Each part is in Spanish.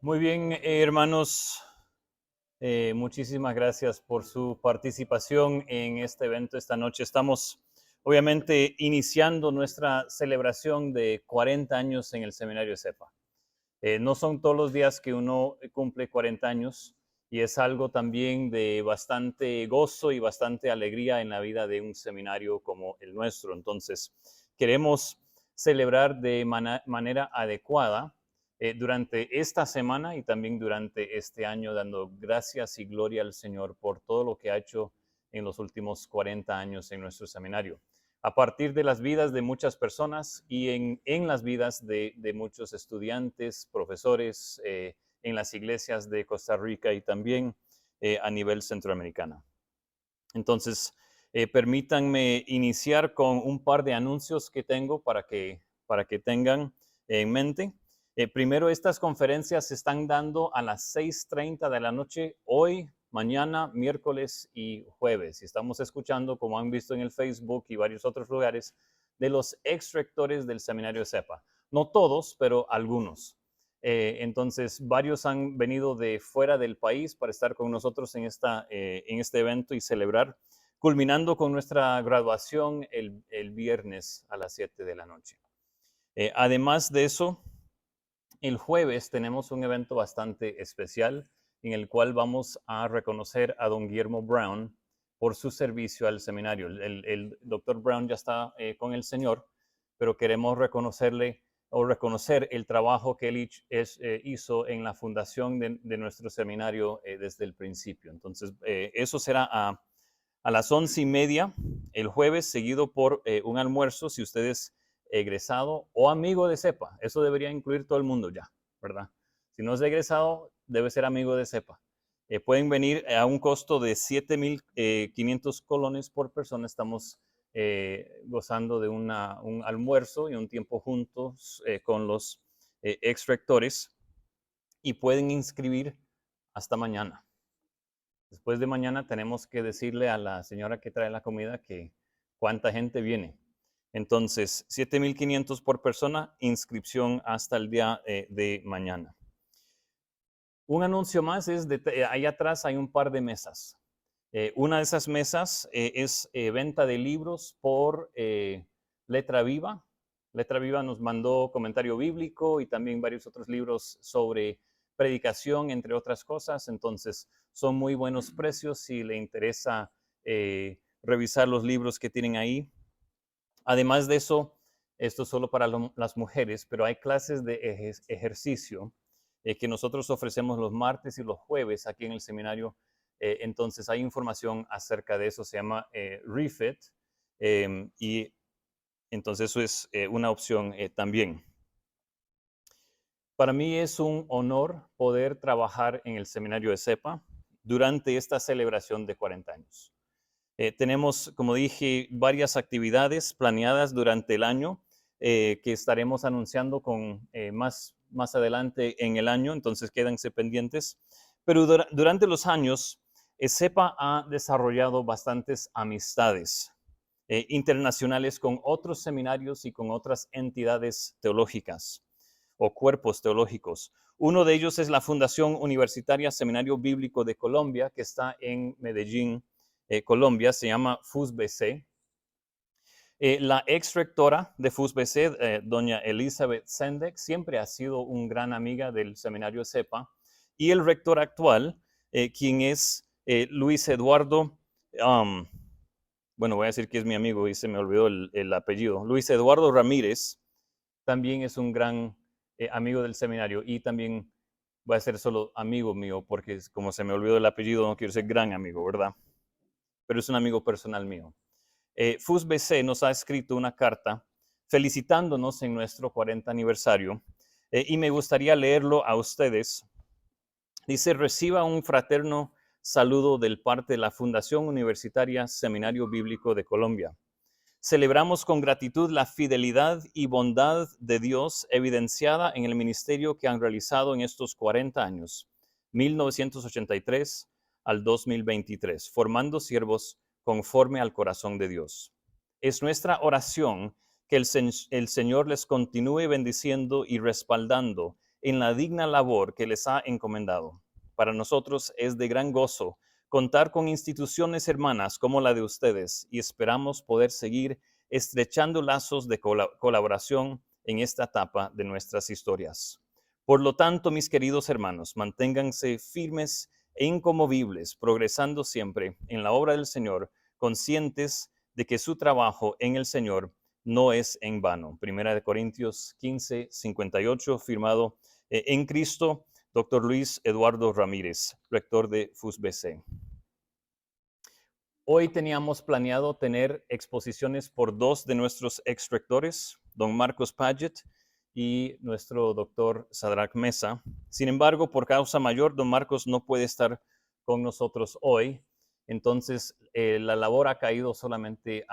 Muy bien, hermanos, muchísimas gracias por su participación en este evento esta noche. Estamos obviamente iniciando nuestra celebración de 40 años en el Seminario de CEPA. No son todos los días que uno cumple 40 años y es algo también de bastante gozo y bastante alegría en la vida de un seminario como el nuestro. Entonces, queremos celebrar de manera adecuada durante esta semana y también durante este año, dando gracias y gloria al Señor por todo lo que ha hecho en los últimos 40 años en nuestro seminario a partir de las vidas de muchas personas y en las vidas de muchos estudiantes, profesores, en las iglesias de Costa Rica y también a nivel centroamericano. Entonces, permítanme iniciar con un par de anuncios que tengo para que tengan en mente. Primero, estas conferencias se están dando a las 6:30 de la noche hoy, mañana, miércoles y jueves. Y estamos escuchando, como han visto en el Facebook y varios otros lugares, de los ex rectores del seminario de CEPA. No todos, pero algunos. Entonces, varios han venido de fuera del país para estar con nosotros en este evento y celebrar, culminando con nuestra graduación el viernes a las 7 de la noche. Además de eso, el jueves tenemos un evento bastante especial en el cual vamos a reconocer a don Guillermo Brown por su servicio al seminario. El doctor Brown ya está con el Señor, pero queremos reconocerle o reconocer el trabajo que él hizo en la fundación de nuestro seminario desde el principio. Entonces, eso será a las 11:30 el jueves, seguido por un almuerzo, si ustedes egresado o amigo de CEPA. Eso debería incluir todo el mundo ya, ¿verdad? Si no es egresado, debe ser amigo de CEPA. Pueden venir a un costo de 7,500 colones por persona. Estamos gozando de un almuerzo y un tiempo juntos con los ex rectores y pueden inscribir hasta mañana. Después de mañana tenemos que decirle a la señora que trae la comida que cuánta gente viene. Entonces, 7,500 por persona, inscripción hasta el día de mañana. Un anuncio más es, ahí atrás hay un par de mesas. Una de esas mesas es venta de libros por Letra Viva. Letra Viva nos mandó comentario bíblico y también varios otros libros sobre predicación, entre otras cosas. Entonces, son muy buenos precios si le interesa revisar los libros que tienen ahí. Además de eso, esto es solo para las mujeres, pero hay clases de ejercicio que nosotros ofrecemos los martes y los jueves aquí en el seminario. Entonces hay información acerca de eso, se llama Refit, y entonces eso es una opción también. Para mí es un honor poder trabajar en el seminario de CEPA durante esta celebración de 40 años. Tenemos, como dije, varias actividades planeadas durante el año que estaremos anunciando más adelante en el año, entonces quédense pendientes. Pero durante los años, CEPA ha desarrollado bastantes amistades internacionales con otros seminarios y con otras entidades teológicas o cuerpos teológicos. Uno de ellos es la Fundación Universitaria Seminario Bíblico de Colombia, que está en Medellín, Colombia, se llama FUSBC. La ex rectora de FUSBC, doña Elizabeth Sendek, siempre ha sido una gran amiga del seminario CEPA. Y el rector actual, quien es Luis Eduardo, bueno, voy a decir que es mi amigo y se me olvidó el apellido, Luis Eduardo Ramírez, también es un gran amigo del seminario y también va a ser solo amigo mío, porque como se me olvidó el apellido, no quiero ser gran amigo, ¿verdad? Pero es un amigo personal mío. FUSBC nos ha escrito una carta felicitándonos en nuestro 40 aniversario y me gustaría leerlo a ustedes. Dice, reciba un fraterno saludo del parte de la Fundación Universitaria Seminario Bíblico de Colombia. Celebramos con gratitud la fidelidad y bondad de Dios evidenciada en el ministerio que han realizado en estos 40 años, 1983 al 2023, formando siervos conforme al corazón de Dios. Es nuestra oración que el Señor les continúe bendiciendo y respaldando en la digna labor que les ha encomendado. Para nosotros es de gran gozo contar con instituciones hermanas como la de ustedes y esperamos poder seguir estrechando lazos de colaboración en esta etapa de nuestras historias. Por lo tanto, mis queridos hermanos, manténganse firmes e inconmovibles, progresando siempre en la obra del Señor, conscientes de que su trabajo en el Señor no es en vano. Primera de Corintios 15, 58, firmado en Cristo, Dr. Luis Eduardo Ramírez, rector de FUSBC. Hoy teníamos planeado tener exposiciones por dos de nuestros ex-rectores, don Marcos Paget y nuestro doctor Sadrach Mesa. Sin embargo, por causa mayor, don Marcos no puede estar con nosotros hoy. Entonces, la labor ha caído solamente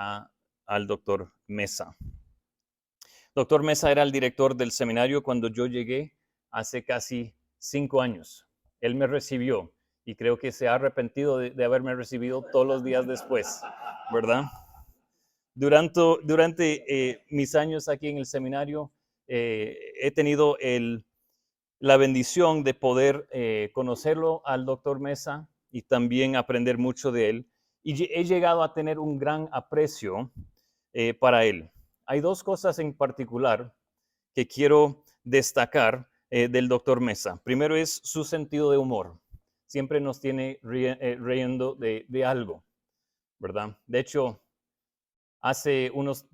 al doctor Mesa. Doctor Mesa era el director del seminario cuando yo llegué hace casi 5 años. Él me recibió y creo que se ha arrepentido de haberme recibido todos los días después, ¿verdad? Durante mis años aquí en el seminario, he tenido la bendición de poder conocerlo al doctor Mesa y también aprender mucho de él. Y he llegado a tener un gran aprecio para él. Hay dos cosas en particular que quiero destacar del doctor Mesa. Primero es su sentido de humor. Siempre nos tiene riendo de algo, ¿verdad? De hecho, hace unos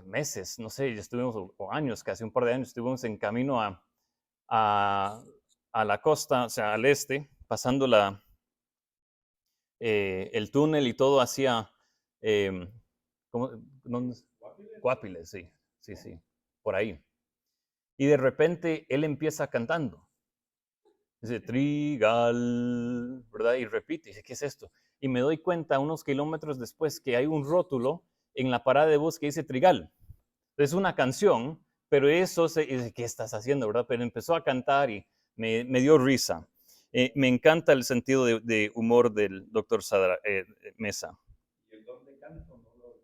meses, no sé, estuvimos, o años, casi un par de años, estuvimos en camino a la costa, o sea, al este, pasando el túnel y todo hacia Guapiles, sí, por ahí. Y de repente él empieza cantando. Dice, Trigal, ¿verdad? Y repite, dice, ¿qué es esto? Y me doy cuenta unos kilómetros después que hay un rótulo en la parada de bus que dice Trigal. Es una canción, pero eso, dice, ¿qué estás haciendo, verdad? Pero empezó a cantar y me dio risa. Me encanta el sentido de humor del doctor Mesa. ¿Y el don de canto no lo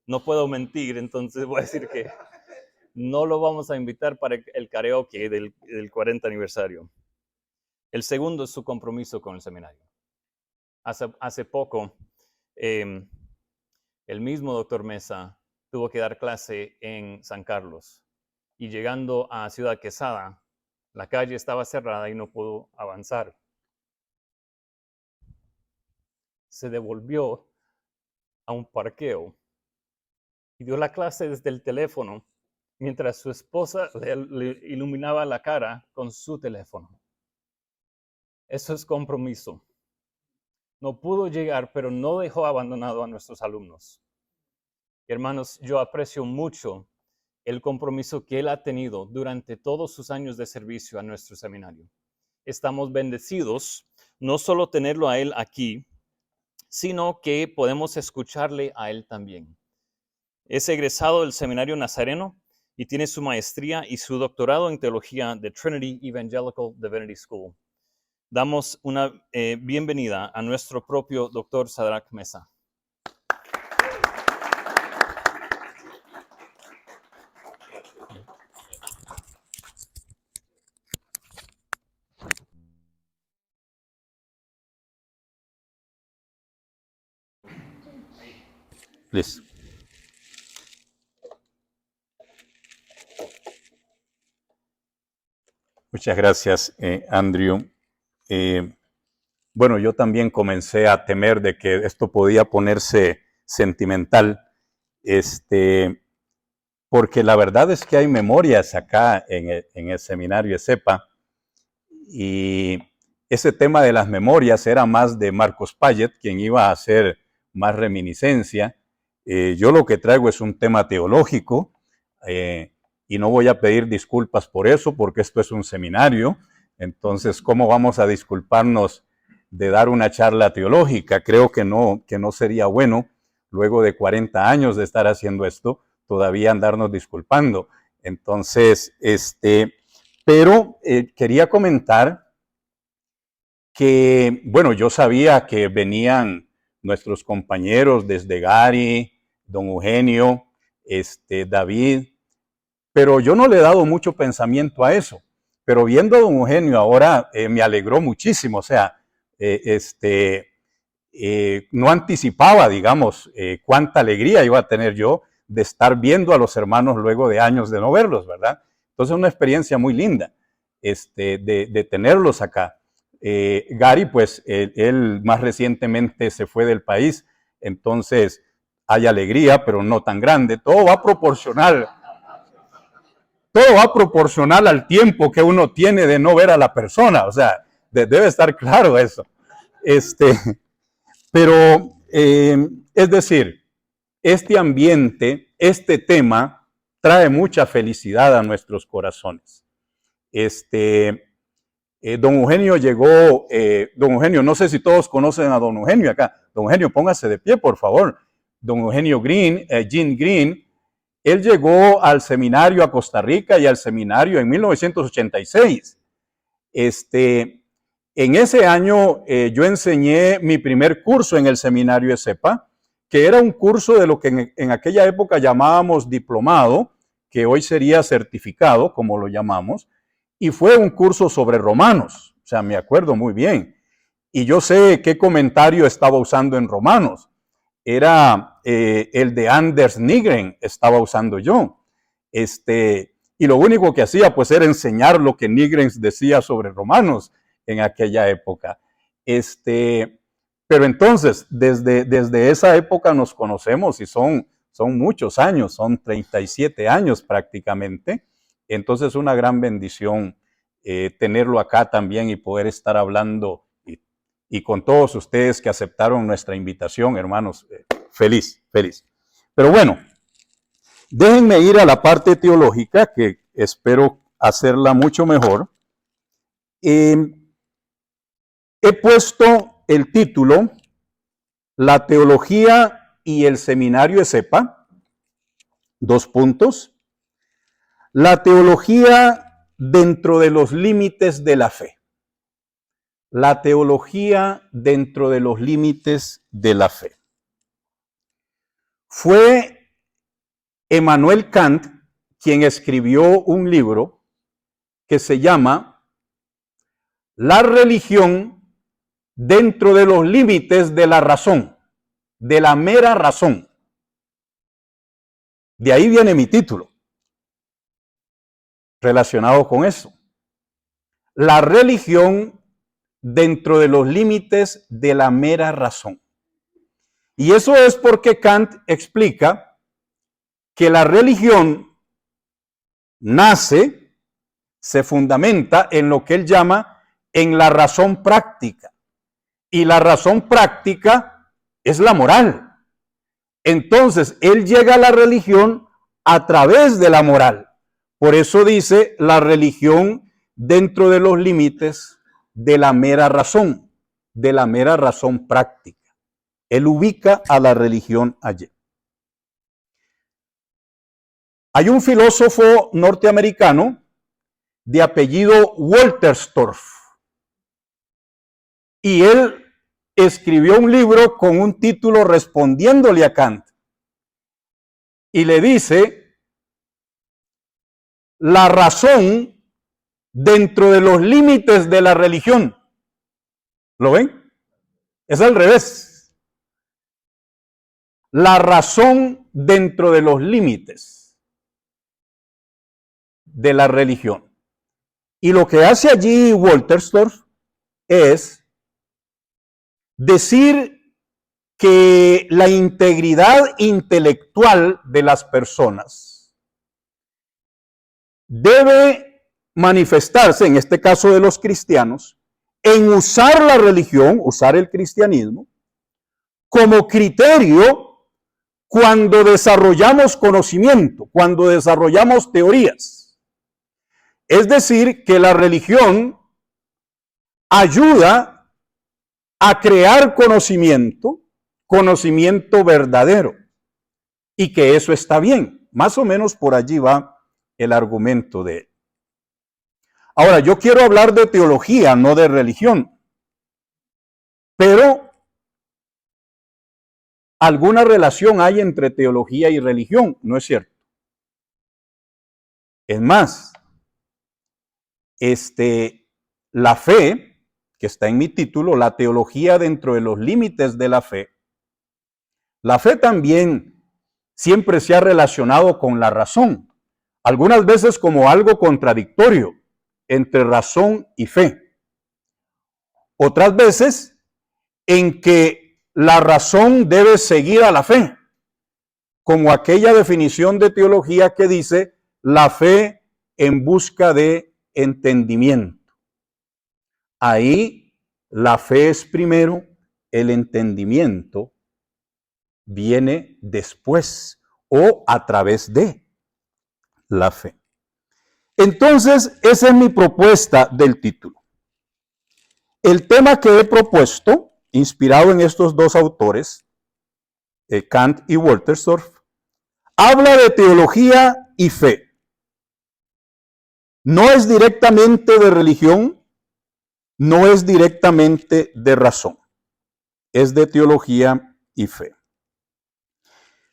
No puedo mentir, entonces voy a decir que no lo vamos a invitar para el karaoke del 40 aniversario. El segundo es su compromiso con el seminario. Hace poco, el mismo doctor Mesa tuvo que dar clase en San Carlos y llegando a Ciudad Quesada, la calle estaba cerrada y no pudo avanzar. Se devolvió a un parqueo y dio la clase desde el teléfono mientras su esposa le iluminaba la cara con su teléfono. Eso es compromiso. No pudo llegar, pero no dejó abandonado a nuestros alumnos. Hermanos, yo aprecio mucho el compromiso que él ha tenido durante todos sus años de servicio a nuestro seminario. Estamos bendecidos no solo tenerlo a él aquí, sino que podemos escucharle a él también. Es egresado del Seminario Nazareno y tiene su maestría y su doctorado en teología de Trinity Evangelical Divinity School. Damos una bienvenida a nuestro propio doctor Sadrach Mesa. Please. Muchas gracias, Andrew. Bueno, yo también comencé a temer de que esto podía ponerse sentimental, porque la verdad es que hay memorias acá en el seminario ESEPA, y ese tema de las memorias era más de Marcos Paget, quien iba a hacer más reminiscencia. Yo lo que traigo es un tema teológico, y no voy a pedir disculpas por eso, porque esto es un seminario. Entonces, ¿cómo vamos a disculparnos de dar una charla teológica? Creo que no sería bueno, luego de 40 años de estar haciendo esto, todavía andarnos disculpando. Entonces, pero quería comentar que, bueno, yo sabía que venían nuestros compañeros desde Gary, don Eugenio, David, pero yo no le he dado mucho pensamiento a eso. Pero viendo a don Eugenio ahora me alegró muchísimo, o sea, no anticipaba, digamos, cuánta alegría iba a tener yo de estar viendo a los hermanos luego de años de no verlos, ¿verdad? Entonces, una experiencia muy linda de tenerlos acá. Gary, pues, él más recientemente se fue del país, entonces hay alegría, pero no tan grande. Todo va proporcional al tiempo que uno tiene de no ver a la persona, o sea, debe estar claro eso. Pero, es decir, este ambiente, este tema, trae mucha felicidad a nuestros corazones. Don Eugenio llegó, don Eugenio, no sé si todos conocen a don Eugenio acá. Don Eugenio, póngase de pie, por favor. Don Eugenio Green, Gene Green, él llegó al seminario a Costa Rica y al seminario en 1986. En ese año yo enseñé mi primer curso en el seminario ESEPA, que era un curso de lo que en aquella época llamábamos diplomado, que hoy sería certificado, como lo llamamos, y fue un curso sobre Romanos, o sea, me acuerdo muy bien. Y yo sé qué comentario estaba usando en Romanos. Era el de Anders Nygren, estaba usando yo. Y lo único que hacía pues era enseñar lo que Nygren decía sobre Romanos en aquella época. Pero entonces, desde esa época nos conocemos y son muchos años, son 37 años prácticamente. Entonces, una gran bendición tenerlo acá también y poder estar hablando y con todos ustedes que aceptaron nuestra invitación, hermanos, feliz. Pero bueno, déjenme ir a la parte teológica, que espero hacerla mucho mejor. He puesto el título, La teología y el seminario ESEPA, 2 puntos. La teología dentro de los límites de la fe. La teología dentro de los límites de la fe. Fue Emmanuel Kant quien escribió un libro que se llama La religión dentro de los límites de la razón, de la mera razón. De ahí viene mi título, relacionado con eso. La religión dentro de los límites de la mera razón. Y eso es porque Kant explica que la religión nace, se fundamenta en lo que él llama en la razón práctica. Y la razón práctica es la moral. Entonces, él llega a la religión a través de la moral. Por eso dice la religión dentro de los límites de la mera razón práctica. Él ubica a la religión allí. Hay un filósofo norteamericano de apellido Wolterstorff y él escribió un libro con un título respondiéndole a Kant y le dice la razón dentro de los límites de la religión. ¿Lo ven? Es al revés. La razón dentro de los límites de la religión. Y lo que hace allí Wolterstorff es decir que la integridad intelectual de las personas debe manifestarse, en este caso de los cristianos, en usar la religión, usar el cristianismo, como criterio cuando desarrollamos conocimiento, cuando desarrollamos teorías. Es decir, que la religión ayuda a crear conocimiento verdadero, y que eso está bien. Más o menos por allí va el argumento de él. Ahora, yo quiero hablar de teología, no de religión, pero alguna relación hay entre teología y religión, ¿no es cierto? Es más, la fe, que está en mi título, la teología dentro de los límites de la fe también siempre se ha relacionado con la razón, algunas veces como algo contradictorio entre razón y fe. Otras veces en que la razón debe seguir a la fe, como aquella definición de teología que dice la fe en busca de entendimiento. Ahí la fe es primero, el entendimiento viene después o a través de la fe. Entonces, esa es mi propuesta del título. El tema que he propuesto, inspirado en estos dos autores, Kant y Wolterstorff, habla de teología y fe. No es directamente de religión, no es directamente de razón. Es de teología y fe.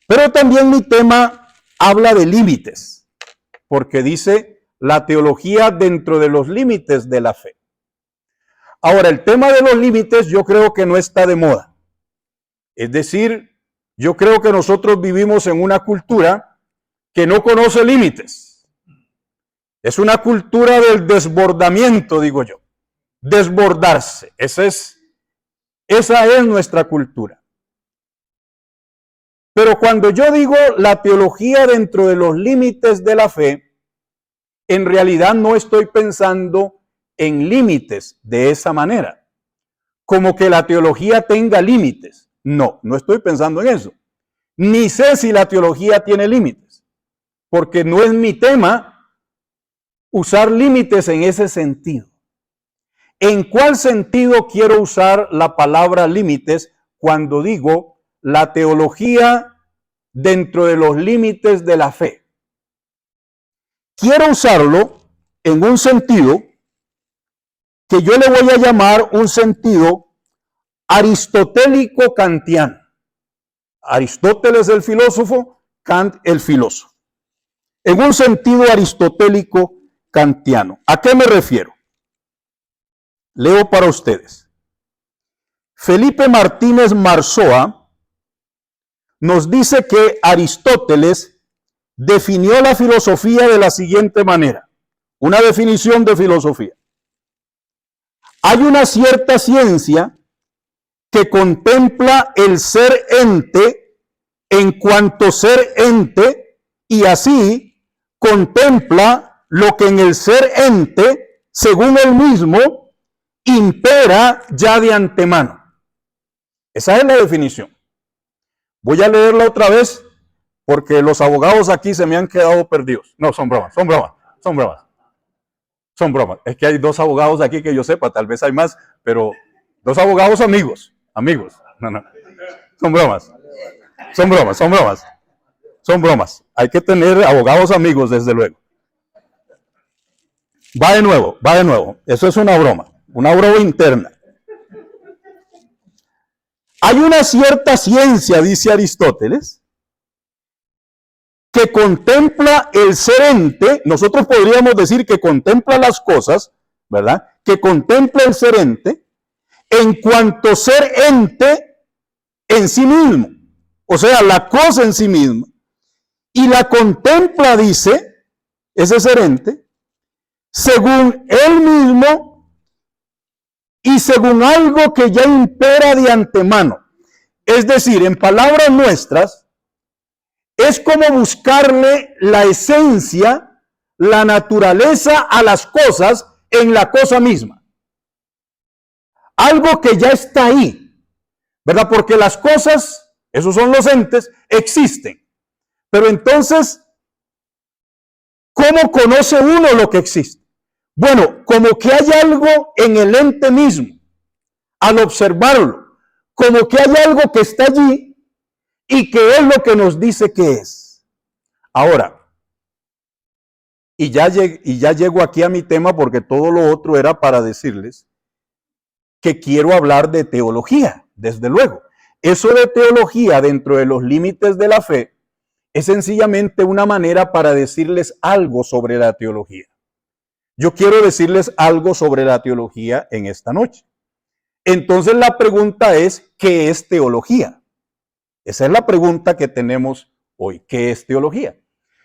Pero también mi tema habla de límites, porque dice la teología dentro de los límites de la fe. Ahora, el tema de los límites yo creo que no está de moda. Es decir, yo creo que nosotros vivimos en una cultura que no conoce límites. Es una cultura del desbordamiento, digo yo. Desbordarse. Esa es nuestra cultura. Pero cuando yo digo la teología dentro de los límites de la fe, en realidad no estoy pensando en límites de esa manera. Como que la teología tenga límites. No, no estoy pensando en eso. Ni sé si la teología tiene límites, porque no es mi tema usar límites en ese sentido. ¿En cuál sentido quiero usar la palabra límites cuando digo la teología dentro de los límites de la fe? Quiero usarlo en un sentido que yo le voy a llamar un sentido aristotélico-kantiano. Aristóteles el filósofo, Kant el filósofo. En un sentido aristotélico-kantiano. ¿A qué me refiero? Leo para ustedes. Felipe Martínez Marzoa nos dice que Aristóteles definió la filosofía de la siguiente manera. Una definición de filosofía. Hay una cierta ciencia que contempla el ser ente en cuanto ser ente y así contempla lo que en el ser ente, según él mismo, impera ya de antemano. Esa es la definición. Voy a leerla otra vez porque los abogados aquí se me han quedado perdidos. No, son bromas. Es que hay dos abogados aquí que yo sepa, tal vez hay más, pero dos abogados amigos. No. Son bromas. Hay que tener abogados amigos, desde luego. Va de nuevo. Eso es una broma interna. Hay una cierta ciencia, dice Aristóteles, que contempla el ser ente. Nosotros podríamos decir que contempla las cosas, ¿verdad? Que contempla el ser ente en cuanto ser ente en sí mismo. O sea, la cosa en sí misma. Y la contempla, dice, ese ser ente, según él mismo y según algo que ya impera de antemano. Es decir, en palabras nuestras, es como buscarle la esencia, la naturaleza a las cosas en la cosa misma. Algo que ya está ahí, ¿verdad? Porque las cosas, esos son los entes, existen. Pero entonces, ¿cómo conoce uno lo que existe? Bueno, como que hay algo en el ente mismo, al observarlo, como que hay algo que está allí y que es lo que nos dice que es. Ahora, y ya llego aquí a mi tema porque todo lo otro era para decirles que quiero hablar de teología, desde luego. Eso de teología dentro de los límites de la fe es sencillamente una manera para decirles algo sobre la teología. Yo quiero decirles algo sobre la teología en esta noche. Entonces la pregunta es, ¿qué es teología? Esa es la pregunta que tenemos hoy. ¿Qué es teología?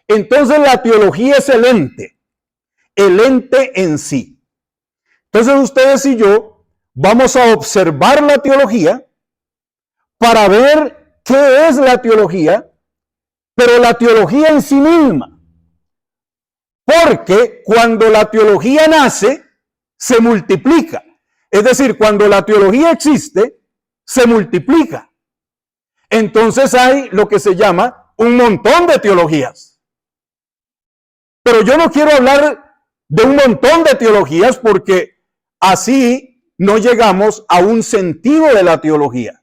Entonces la teología es el ente en sí. Entonces ustedes y yo vamos a observar la teología para ver qué es la teología, pero la teología en sí misma. Porque cuando la teología nace, se multiplica. Es decir, cuando la teología existe, se multiplica. Entonces hay lo que se llama un montón de teologías. Pero yo no quiero hablar de un montón de teologías porque así no llegamos a un sentido de la teología.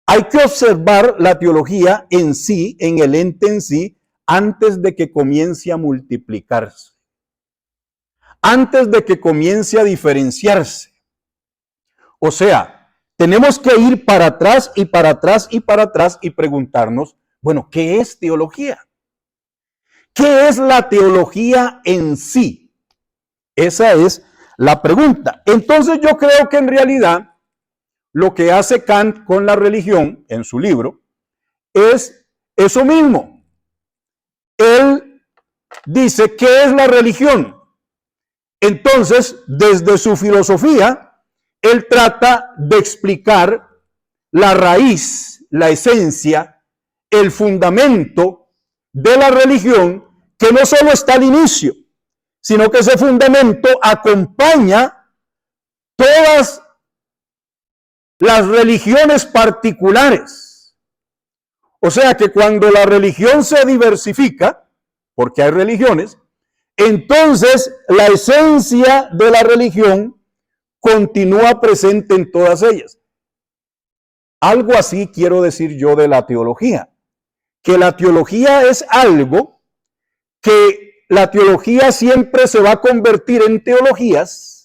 Hay que observar la teología en sí, en el ente en sí, antes de que comience a multiplicarse. Antes de que comience a diferenciarse. O sea, tenemos que ir para atrás y para atrás y para atrás y preguntarnos, bueno, ¿qué es teología? ¿Qué es la teología en sí? Esa es la pregunta. Entonces yo creo que en realidad lo que hace Kant con la religión en su libro es eso mismo. Él dice, ¿qué es la religión? Entonces, desde su filosofía, él trata de explicar la raíz, la esencia, el fundamento de la religión, que no solo está al inicio, sino que ese fundamento acompaña todas las religiones particulares. O sea que cuando la religión se diversifica, porque hay religiones, entonces la esencia de la religión continúa presente en todas ellas. Algo así quiero decir yo de la teología, que la teología es algo que la teología siempre se va a convertir en teologías,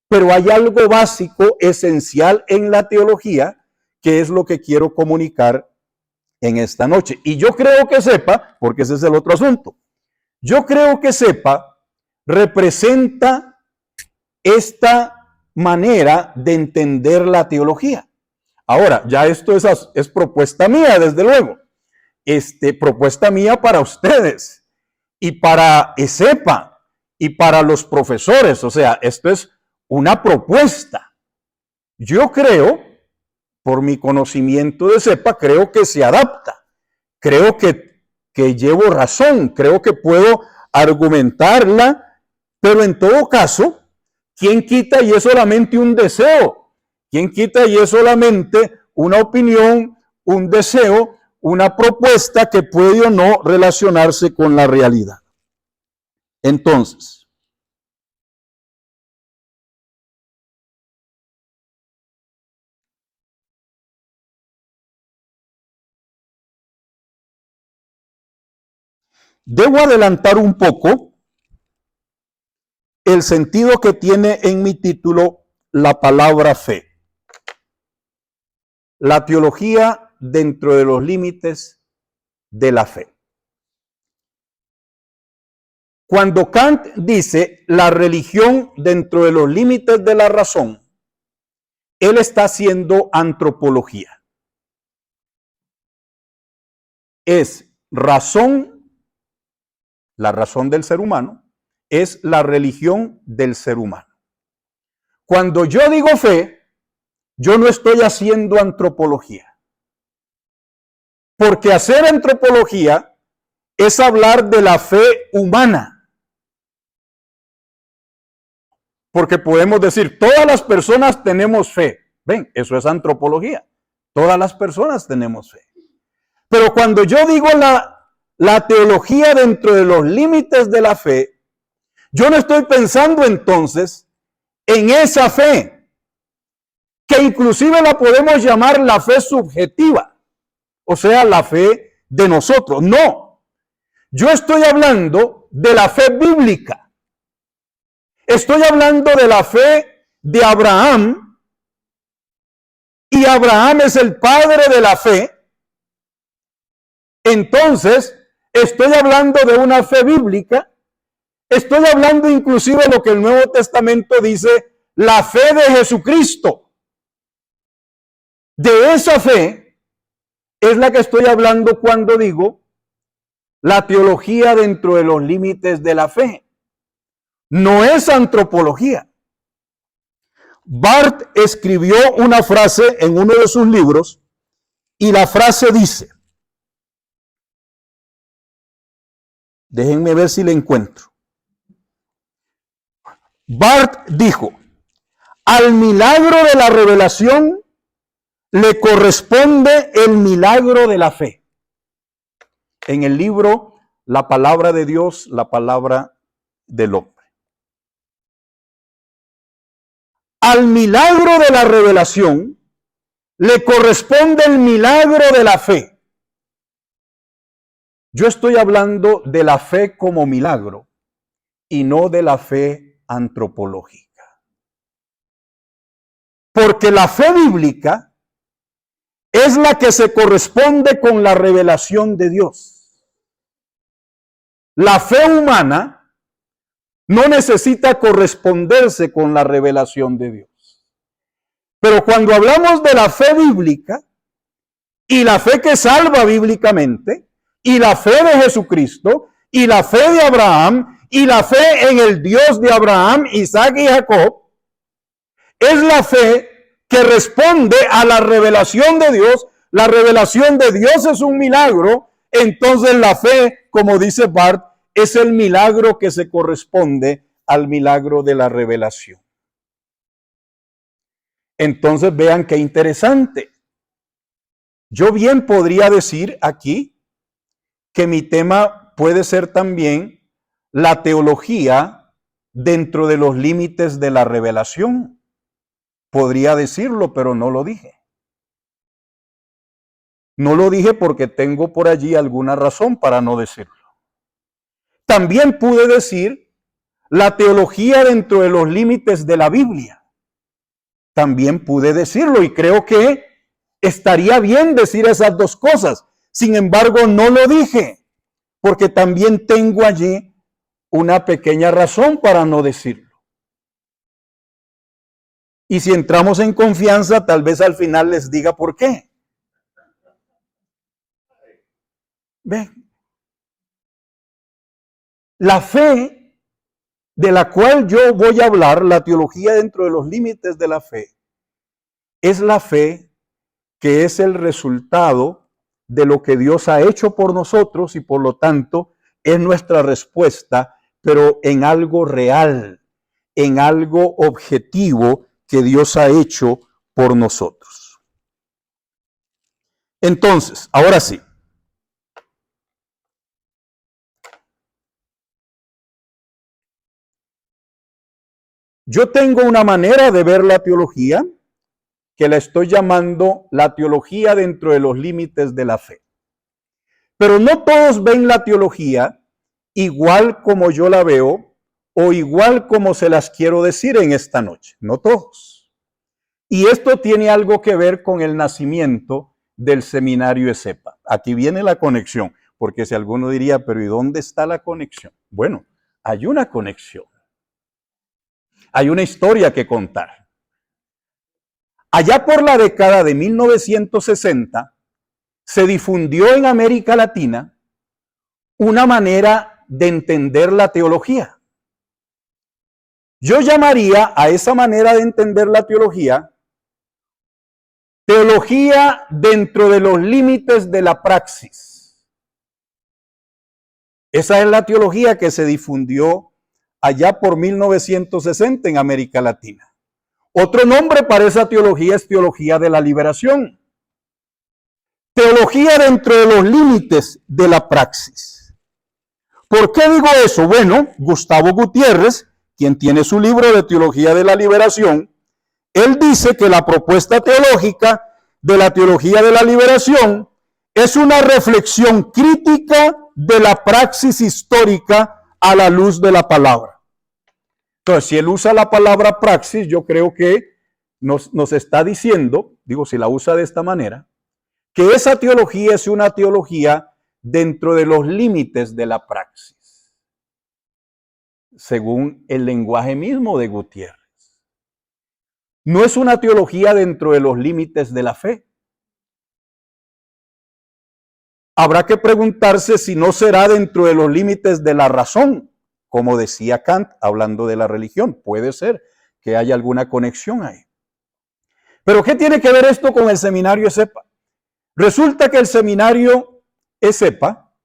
pero hay algo básico, esencial en la teología, que es lo que quiero comunicar en esta noche. Y yo creo que sepa, porque ese es el otro asunto, yo creo que sepa representa esta manera de entender la teología. Ahora, ya esto es propuesta mía, desde luego. Propuesta mía para ustedes y para ESEPA y para los profesores. O sea, esto es una propuesta. Yo creo, por mi conocimiento de ESEPA, creo que se adapta. Creo que llevo razón, creo que puedo argumentarla, pero en todo caso, ¿quién quita y es solamente un deseo? ¿Quién quita y es solamente una opinión, un deseo, una propuesta que puede o no relacionarse con la realidad? Entonces, debo adelantar un poco el sentido que tiene en mi título la palabra fe. La teología dentro de los límites de la fe. Cuando Kant dice la religión dentro de los límites de la razón, él está haciendo antropología. Es razón, la razón del ser humano, es la religión del ser humano. Cuando yo digo fe, yo no estoy haciendo antropología. Porque hacer antropología es hablar de la fe humana. Porque podemos decir, todas las personas tenemos fe. Ven, eso es antropología. Todas las personas tenemos fe. Pero cuando yo digo la teología dentro de los límites de la fe, yo no estoy pensando entonces en esa fe, que inclusive la podemos llamar la fe subjetiva, o sea, la fe de nosotros. No, yo estoy hablando de la fe bíblica. Estoy hablando de la fe de Abraham, y Abraham es el padre de la fe, Entonces, estoy hablando de una fe bíblica. Estoy hablando inclusive de lo que el Nuevo Testamento dice, la fe de Jesucristo. De esa fe es la que estoy hablando cuando digo la teología dentro de los límites de la fe. No es antropología. Barth escribió una frase en uno de sus libros y la frase dice, déjenme ver si la encuentro. Barth dijo, al milagro de la revelación le corresponde el milagro de la fe. En el libro La palabra de Dios, la palabra del hombre. Al milagro de la revelación le corresponde el milagro de la fe. Yo estoy hablando de la fe como milagro y no de la fe antropológica. Porque la fe bíblica es la que se corresponde con la revelación de Dios. La fe humana no necesita corresponderse con la revelación de Dios. Pero cuando hablamos de la fe bíblica y la fe que salva bíblicamente y la fe de Jesucristo y la fe de Abraham y la fe en el Dios de Abraham, Isaac y Jacob, es la fe que responde a la revelación de Dios. La revelación de Dios es un milagro. Entonces la fe, como dice Barth, es el milagro que se corresponde al milagro de la revelación. Entonces vean qué interesante. Yo bien podría decir aquí que mi tema puede ser también la teología dentro de los límites de la revelación. Podría decirlo, pero no lo dije. No lo dije porque tengo por allí alguna razón para no decirlo. También pude decir la teología dentro de los límites de la Biblia. También pude decirlo y creo que estaría bien decir esas dos cosas. Sin embargo, no lo dije porque también tengo allí una pequeña razón para no decirlo. Y si entramos en confianza, tal vez al final les diga por qué. Ven. La fe de la cual yo voy a hablar, la teología dentro de los límites de la fe, es la fe que es el resultado de lo que Dios ha hecho por nosotros y por lo tanto es nuestra respuesta, pero en algo real, en algo objetivo que Dios ha hecho por nosotros. Entonces, ahora sí. Yo tengo una manera de ver la teología que la estoy llamando la teología dentro de los límites de la fe. Pero no todos ven la teología igual como yo la veo o igual como se las quiero decir en esta noche. No todos. Y esto tiene algo que ver con el nacimiento del seminario ESEPA. Aquí viene la conexión, porque si alguno diría, pero ¿y dónde está la conexión? Bueno, hay una conexión. Hay una historia que contar. Allá por la década de 1960, se difundió en América Latina una manera de entender la teología. Yo llamaría a esa manera de entender la teología dentro de los límites de la praxis. Esa es la teología que se difundió allá por 1960 en América Latina. Otro nombre para esa teología es teología de la liberación. Teología dentro de los límites de la praxis. ¿Por qué digo eso? Bueno, Gustavo Gutiérrez, quien tiene su libro de teología de la liberación, él dice que la propuesta teológica de la teología de la liberación es una reflexión crítica de la praxis histórica a la luz de la palabra. Entonces, si él usa la palabra praxis, yo creo que nos está diciendo, digo, si la usa de esta manera, que esa teología es una teología dentro de los límites de la praxis, según el lenguaje mismo de Gutiérrez. No es una teología dentro de los límites de la fe. Habrá que preguntarse si no será dentro de los límites de la razón, como decía Kant, hablando de la religión. Puede ser que haya alguna conexión ahí. Pero ¿qué tiene que ver esto con el seminario ESEPA? Resulta que el seminario ESEPA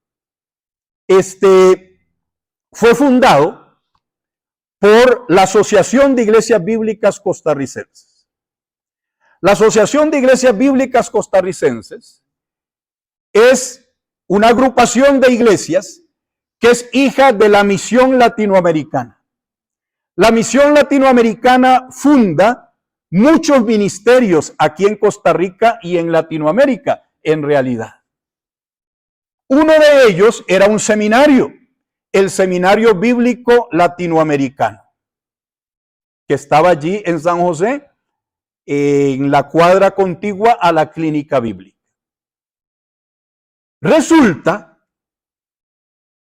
fue fundado por la Asociación de Iglesias Bíblicas Costarricenses. La Asociación de Iglesias Bíblicas Costarricenses es una agrupación de iglesias que es hija de la Misión Latinoamericana. La Misión Latinoamericana funda muchos ministerios aquí en Costa Rica y en Latinoamérica, en realidad. Uno de ellos era un seminario, el Seminario Bíblico Latinoamericano, que estaba allí en San José, en la cuadra contigua a la Clínica Bíblica. Resulta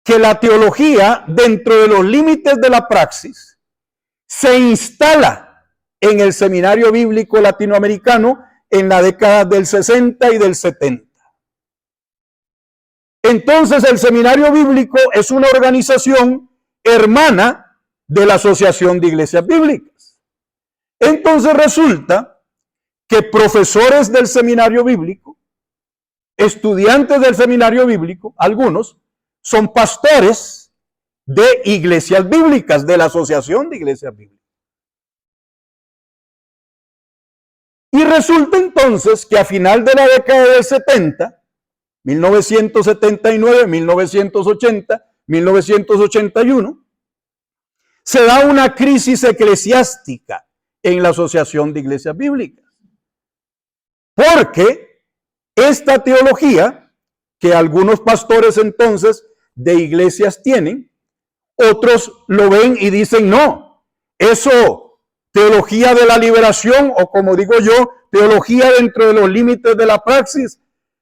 que la teología, dentro de los límites de la praxis, se instala en el Seminario Bíblico Latinoamericano en la década del 60 y del 70. Entonces, el Seminario Bíblico es una organización hermana de la Asociación de Iglesias Bíblicas. Entonces, resulta que profesores del Seminario Bíblico, estudiantes del Seminario Bíblico, algunos, son pastores de iglesias bíblicas, de la Asociación de Iglesias Bíblicas. Y resulta entonces que a final de la década del 70, 1979, 1980, 1981, se da una crisis eclesiástica en la Asociación de Iglesias Bíblicas. Porque esta teología, que algunos pastores entonces de iglesias tienen, otros lo ven y dicen, no, eso, teología de la liberación, o como digo yo, teología dentro de los límites de la praxis,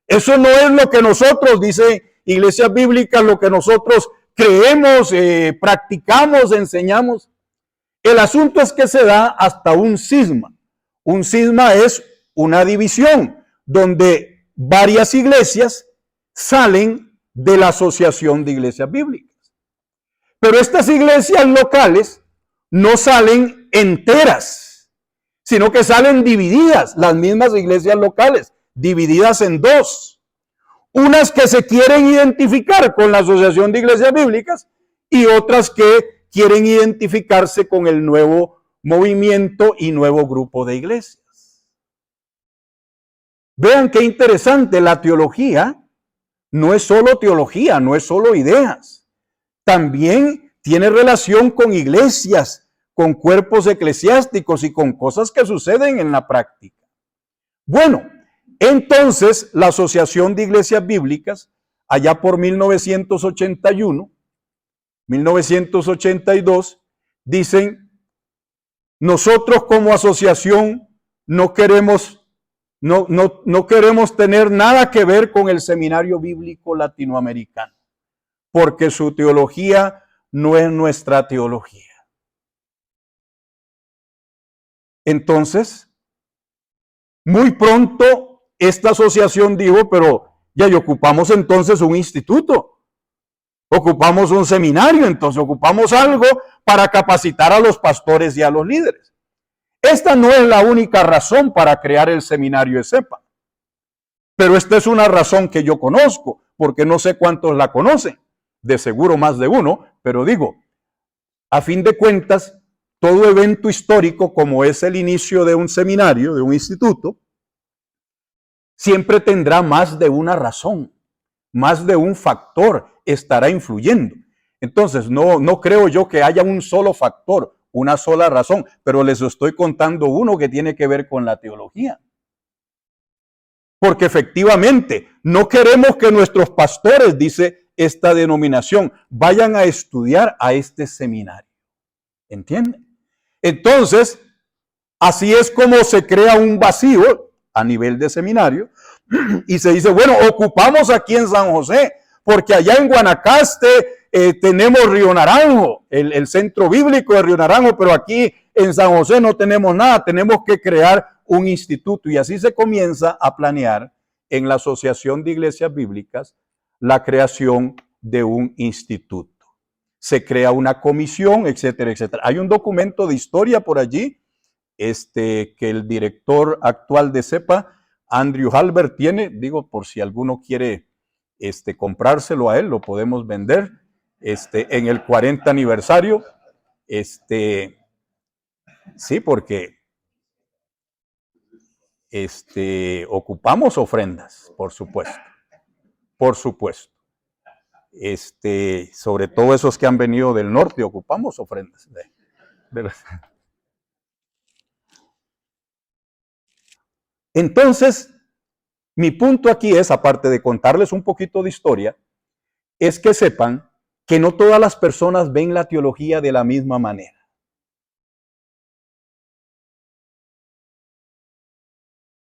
eso no es lo que nosotros, dice Iglesias Bíblicas, lo que nosotros creemos, practicamos, enseñamos. El asunto es que se da hasta un cisma. Un cisma es una división donde varias iglesias salen de la Asociación de Iglesias Bíblicas. Pero estas iglesias locales no salen enteras, sino que salen divididas, las mismas iglesias locales, divididas en dos. Unas que se quieren identificar con la Asociación de Iglesias Bíblicas y otras que quieren identificarse con el nuevo movimiento y nuevo grupo de iglesias. Vean qué interesante, la teología no es solo teología, no es solo ideas. También tiene relación con iglesias, con cuerpos eclesiásticos y con cosas que suceden en la práctica. Bueno, entonces la Asociación de Iglesias Bíblicas, allá por 1981, 1982, dicen, nosotros como asociación no queremos tener nada que ver con el Seminario Bíblico Latinoamericano, porque su teología no es nuestra teología. Entonces, muy pronto esta asociación dijo, pero ya ocupamos entonces un instituto, ocupamos un seminario, entonces ocupamos algo para capacitar a los pastores y a los líderes. Esta no es la única razón para crear el seminario ESEPA, pero esta es una razón que yo conozco, porque no sé cuántos la conocen, de seguro más de uno, pero digo, a fin de cuentas, todo evento histórico como es el inicio de un seminario, de un instituto, siempre tendrá más de una razón, más de un factor estará influyendo. Entonces, no creo yo que haya un solo factor, una sola razón, pero les estoy contando uno que tiene que ver con la teología. Porque efectivamente, no queremos que nuestros pastores, dice esta denominación, vayan a estudiar a este seminario. ¿Entienden? Entonces, así es como se crea un vacío a nivel de seminario y se dice, bueno, ocupamos aquí en San José, porque allá en Guanacaste tenemos Río Naranjo, el centro bíblico de Río Naranjo, pero aquí en San José no tenemos nada, tenemos que crear un instituto. Y así se comienza a planear en la Asociación de Iglesias Bíblicas la creación de un instituto. Se crea una comisión, etcétera, etcétera. Hay un documento de historia por allí, que el director actual de CEPA, Andrew Halbert, tiene, digo, por si alguno quiere comprárselo a él, lo podemos vender, en el 40 aniversario, sí, porque, ocupamos ofrendas, por supuesto, sobre todo esos que han venido del norte, ocupamos ofrendas, ¿verdad? Entonces, mi punto aquí es, aparte de contarles un poquito de historia, es que sepan que no todas las personas ven la teología de la misma manera.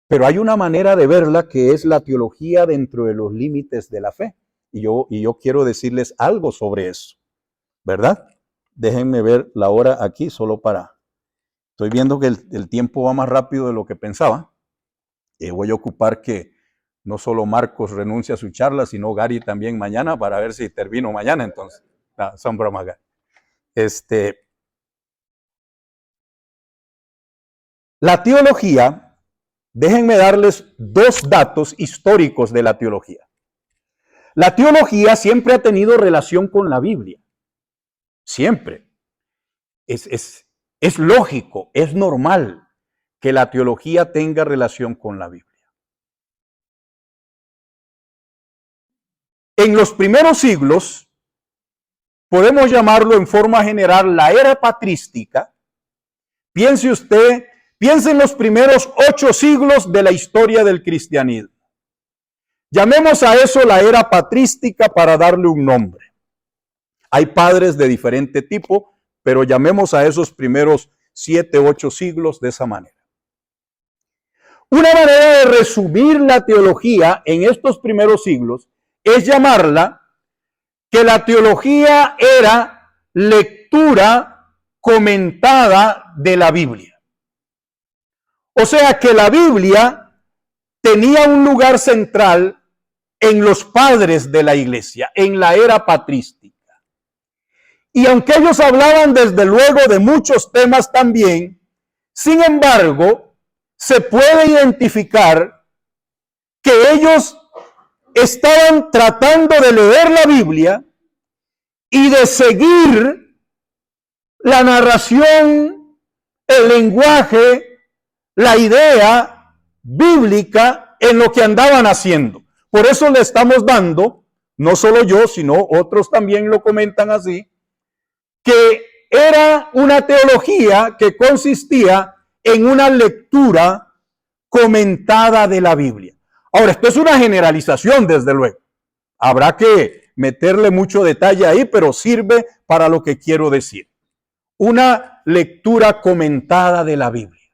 Pero hay una manera de verla que es la teología dentro de los límites de la fe. Y yo quiero decirles algo sobre eso, ¿verdad? Déjenme ver la hora aquí solo para... Estoy viendo que el tiempo va más rápido de lo que pensaba. Voy a ocupar que no solo Marcos renuncia a su charla, sino Gary también mañana, para ver si termino mañana entonces. No, son bromas, Gary. La teología, déjenme darles dos datos históricos de la teología. La teología siempre ha tenido relación con la Biblia. Siempre. Es lógico, es normal que la teología tenga relación con la Biblia. En los primeros siglos, podemos llamarlo en forma general la era patrística. Piense en los primeros 8 siglos de la historia del cristianismo. Llamemos a eso la era patrística para darle un nombre. Hay padres de diferente tipo, pero llamemos a esos primeros 7, 8 siglos de esa manera. Una manera de resumir la teología en estos primeros siglos es llamarla que la teología era lectura comentada de la Biblia. O sea que la Biblia tenía un lugar central en los padres de la iglesia, en la era patrística. Y aunque ellos hablaban desde luego de muchos temas también, sin embargo, se puede identificar que ellos estaban tratando de leer la Biblia y de seguir la narración, el lenguaje, la idea bíblica en lo que andaban haciendo. Por eso le estamos dando, no solo yo, sino otros también lo comentan así, que era una teología que consistía en una lectura comentada de la Biblia. Ahora, esto es una generalización, desde luego. Habrá que meterle mucho detalle ahí, pero sirve para lo que quiero decir. Una lectura comentada de la Biblia.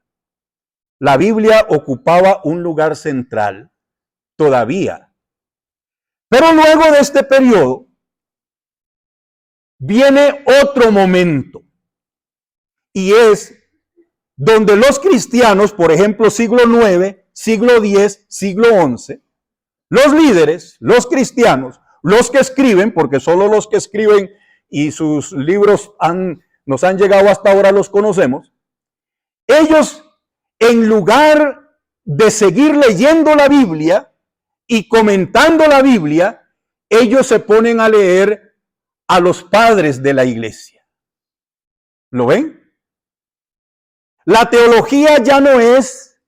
La Biblia ocupaba un lugar central todavía. Pero luego de este periodo viene otro momento. Y es donde los cristianos, por ejemplo, siglo IX, siglo X, siglo XI, los líderes, los cristianos, los que escriben, porque solo los que escriben y sus libros nos han llegado hasta ahora, los conocemos, ellos, en lugar de seguir leyendo la Biblia y comentando la Biblia, ellos se ponen a leer a los padres de la iglesia. ¿Lo ven? La teología ya no es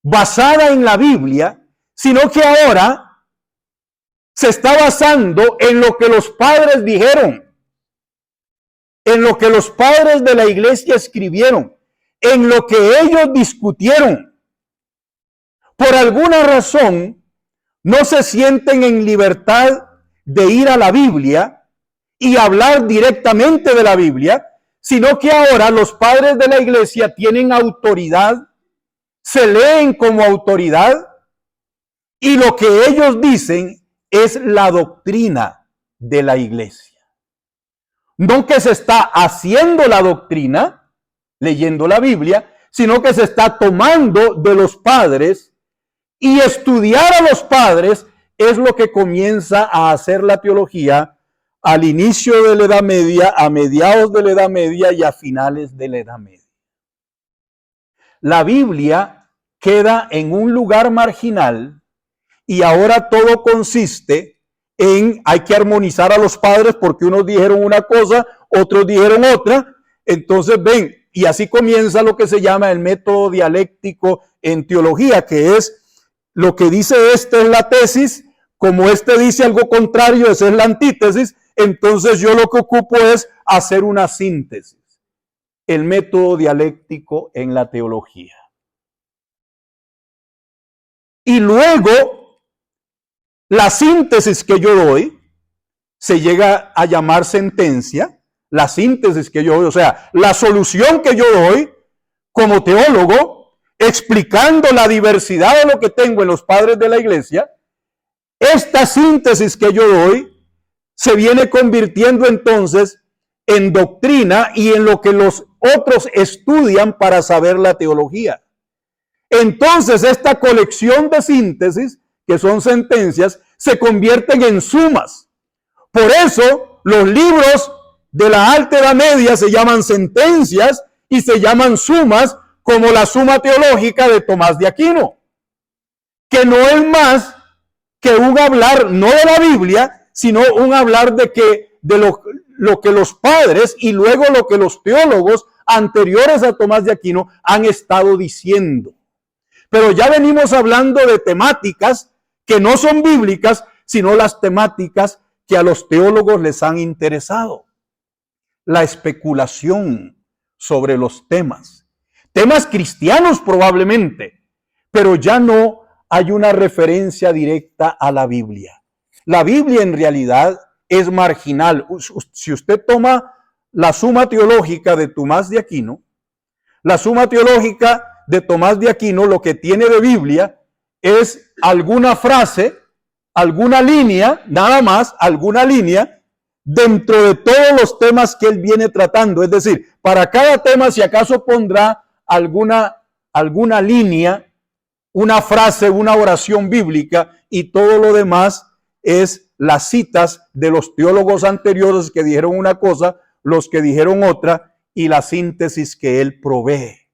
basada en la Biblia, sino que ahora se está basando en lo que los padres dijeron, en lo que los padres de la iglesia escribieron, en lo que ellos discutieron. Por alguna razón, no se sienten en libertad de ir a la Biblia y hablar directamente de la Biblia, sino que ahora los padres de la iglesia tienen autoridad, se leen como autoridad, y lo que ellos dicen es la doctrina de la iglesia. No que se está haciendo la doctrina, leyendo la Biblia, sino que se está tomando de los padres, y estudiar a los padres es lo que comienza a hacer la teología al inicio de la Edad Media, a mediados de la Edad Media y a finales de la Edad Media. La Biblia queda en un lugar marginal y ahora todo consiste en hay que armonizar a los padres porque unos dijeron una cosa, otros dijeron otra. Entonces ven, y así comienza lo que se llama el método dialéctico en teología, que es lo que dice este es la tesis, como este dice algo contrario, esa es la antítesis, entonces yo lo que ocupo es hacer una síntesis. El método dialéctico en la teología. Y luego, la síntesis que yo doy se llega a llamar sentencia. La síntesis que yo doy, o sea, la solución que yo doy como teólogo, explicando la diversidad de lo que tengo en los padres de la iglesia, esta síntesis que yo doy se viene convirtiendo entonces en doctrina y en lo que los otros estudian para saber la teología. Entonces esta colección de síntesis, que son sentencias, se convierten en sumas. Por eso los libros de la Alta Edad Media se llaman sentencias y se llaman sumas, como la Suma Teológica de Tomás de Aquino, que no es más que un hablar no de la Biblia, sino un hablar de lo que los padres y luego lo que los teólogos anteriores a Tomás de Aquino han estado diciendo. Pero ya venimos hablando de temáticas que no son bíblicas, sino las temáticas que a los teólogos les han interesado. La especulación sobre los temas cristianos probablemente, pero ya no hay una referencia directa a la Biblia. La Biblia en realidad es marginal. Si usted toma la Suma Teológica de Tomás de Aquino, la Suma Teológica de Tomás de Aquino lo que tiene de Biblia es alguna frase, alguna línea, nada más, alguna línea dentro de todos los temas que él viene tratando. Es decir, para cada tema si acaso pondrá alguna línea, una frase, una oración bíblica, y todo lo demás es las citas de los teólogos anteriores que dijeron una cosa, los que dijeron otra, y la síntesis que él provee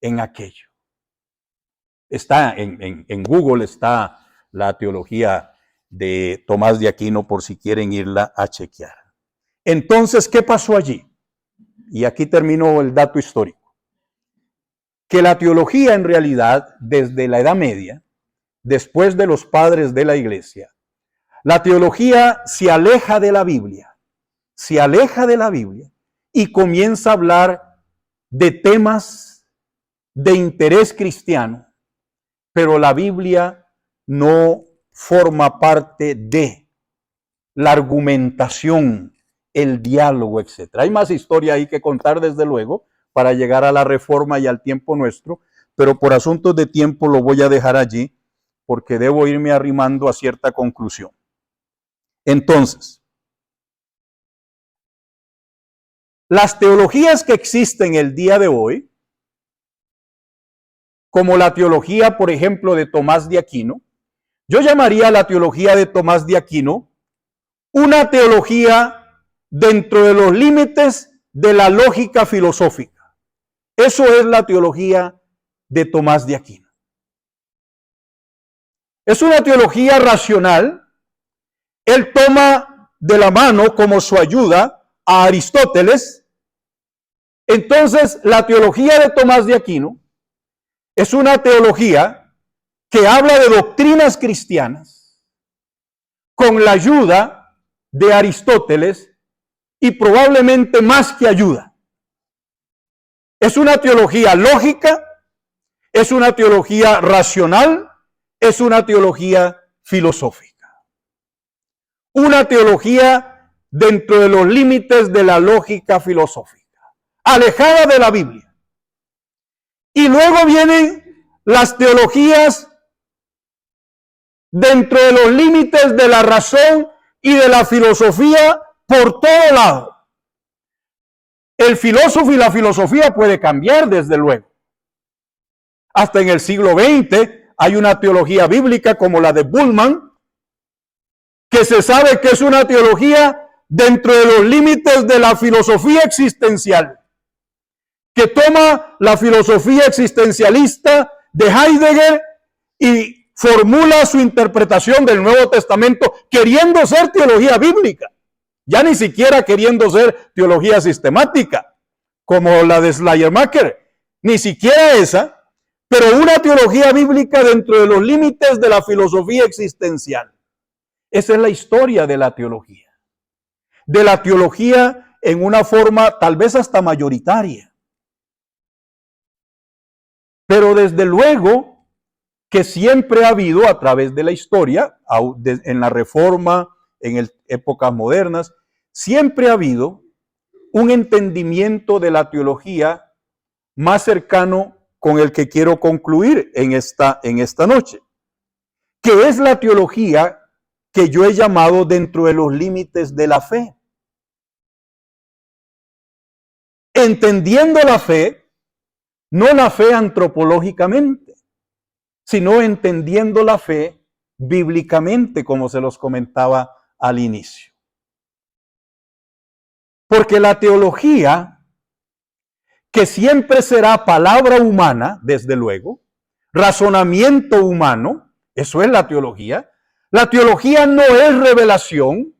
en aquello. Está en Google, está la teología de Tomás de Aquino por si quieren irla a chequear. Entonces, ¿qué pasó allí? Y aquí termino el dato histórico. Que la teología en realidad, desde la Edad Media, después de los padres de la iglesia, la teología se aleja de la Biblia y comienza a hablar de temas de interés cristiano, pero la Biblia no forma parte de la argumentación, el diálogo, etc. Hay más historia ahí que contar, desde luego, para llegar a la Reforma y al tiempo nuestro, pero por asuntos de tiempo lo voy a dejar allí porque debo irme arrimando a cierta conclusión. Entonces, las teologías que existen el día de hoy, como la teología, por ejemplo, de Tomás de Aquino, yo llamaría a la teología de Tomás de Aquino una teología dentro de los límites de la lógica filosófica. Eso es la teología de Tomás de Aquino. Es una teología racional. Él toma de la mano como su ayuda a Aristóteles. Entonces, la teología de Tomás de Aquino es una teología que habla de doctrinas cristianas con la ayuda de Aristóteles y probablemente más que ayuda. Es una teología lógica, es una teología racional, es una teología filosófica. Una teología dentro de los límites de la lógica filosófica, alejada de la Biblia. Y luego vienen las teologías dentro de los límites de la razón y de la filosofía por todo lado. El filósofo y la filosofía puede cambiar, desde luego. Hasta en el siglo XX hay una teología bíblica como la de Bullman, que se sabe que es una teología dentro de los límites de la filosofía existencial, que toma la filosofía existencialista de Heidegger y formula su interpretación del Nuevo Testamento queriendo ser teología bíblica, ya ni siquiera queriendo ser teología sistemática, como la de Schleiermacher, ni siquiera esa, pero una teología bíblica dentro de los límites de la filosofía existencial. Esa es la historia de la teología. De la teología en una forma tal vez hasta mayoritaria. Pero desde luego que siempre ha habido a través de la historia, en la Reforma, en épocas modernas, siempre ha habido un entendimiento de la teología más cercano con el que quiero concluir en esta noche, que es la teología que yo he llamado dentro de los límites de la fe. Entendiendo la fe, no la fe antropológicamente, sino entendiendo la fe bíblicamente, como se los comentaba al inicio. Porque la teología, que siempre será palabra humana, desde luego, razonamiento humano, eso es la teología. La teología no es revelación,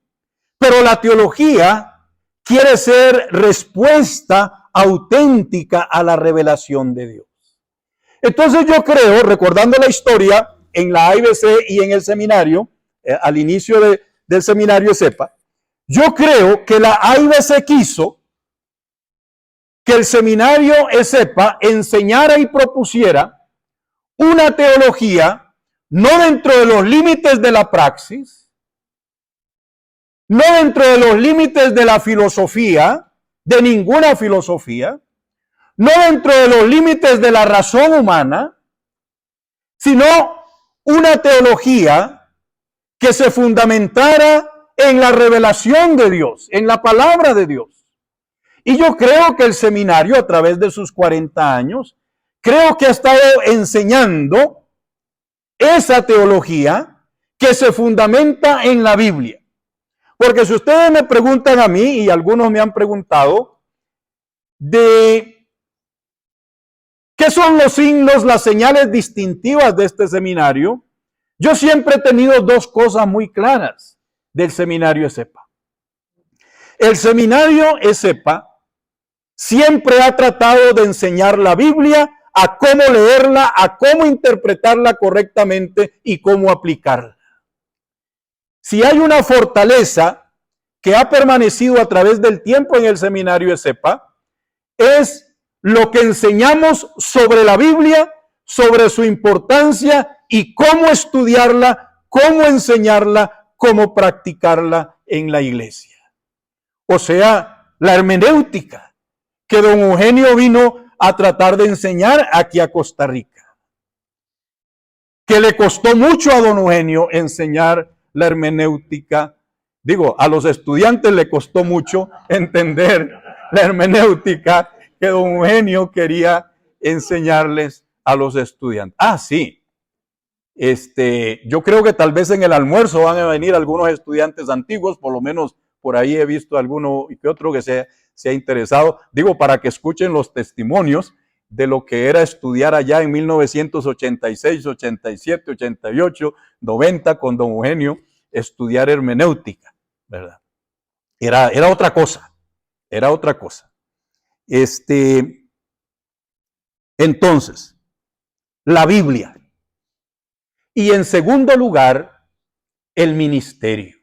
pero la teología quiere ser respuesta auténtica a la revelación de Dios. Entonces yo creo, recordando la historia en la IBC y en el seminario, al inicio del seminario ESEPA, yo creo que la IBC quiso que el seminario ESEPA enseñara y propusiera una teología no dentro de los límites de la praxis, no dentro de los límites de la filosofía, de ninguna filosofía, no dentro de los límites de la razón humana, sino una teología que se fundamentara en la revelación de Dios, en la palabra de Dios. Y yo creo que el seminario, a través de sus 40 años, creo que ha estado enseñando esa teología que se fundamenta en la Biblia. Porque si ustedes me preguntan a mí, y algunos me han preguntado, de qué son los signos, las señales distintivas de este seminario, yo siempre he tenido dos cosas muy claras del seminario ESEPA. El seminario ESEPA siempre ha tratado de enseñar la Biblia, a cómo leerla, a cómo interpretarla correctamente y cómo aplicarla. Si hay una fortaleza que ha permanecido a través del tiempo en el seminario ESEPA, es lo que enseñamos sobre la Biblia, sobre su importancia y cómo estudiarla, cómo enseñarla, cómo practicarla en la iglesia. O sea, la hermenéutica que don Eugenio vino a tratar de enseñar aquí a Costa Rica. Que le costó mucho a don Eugenio enseñar la hermenéutica. Digo, a los estudiantes le costó mucho entender la hermenéutica que don Eugenio quería enseñarles a los estudiantes. Ah, sí. Yo creo que tal vez en el almuerzo van a venir algunos estudiantes antiguos, por lo menos por ahí he visto alguno y que otro que se ha interesado, digo, para que escuchen los testimonios de lo que era estudiar allá en 1986, 87, 88, 90 con don Eugenio, estudiar hermenéutica, ¿verdad? Era otra cosa, era otra cosa. Entonces, la Biblia. Y en segundo lugar, el ministerio.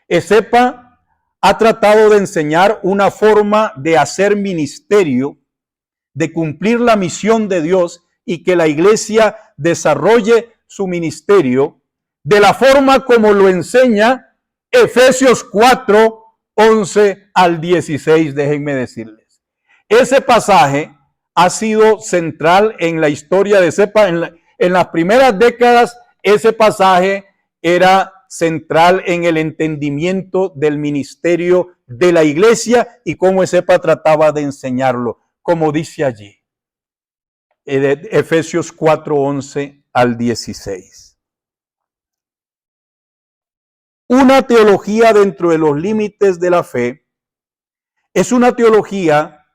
ESEPA ha tratado de enseñar una forma de hacer ministerio, de cumplir la misión de Dios y que la iglesia desarrolle su ministerio de la forma como lo enseña Efesios 4, 11 al 16, déjenme decirles. Ese pasaje ha sido central en la historia de ESEPA en las primeras décadas ese pasaje era central en el entendimiento del ministerio de la iglesia y cómo Ezepa trataba de enseñarlo, como dice allí, Efesios 4:11 al 16. Una teología dentro de los límites de la fe es una teología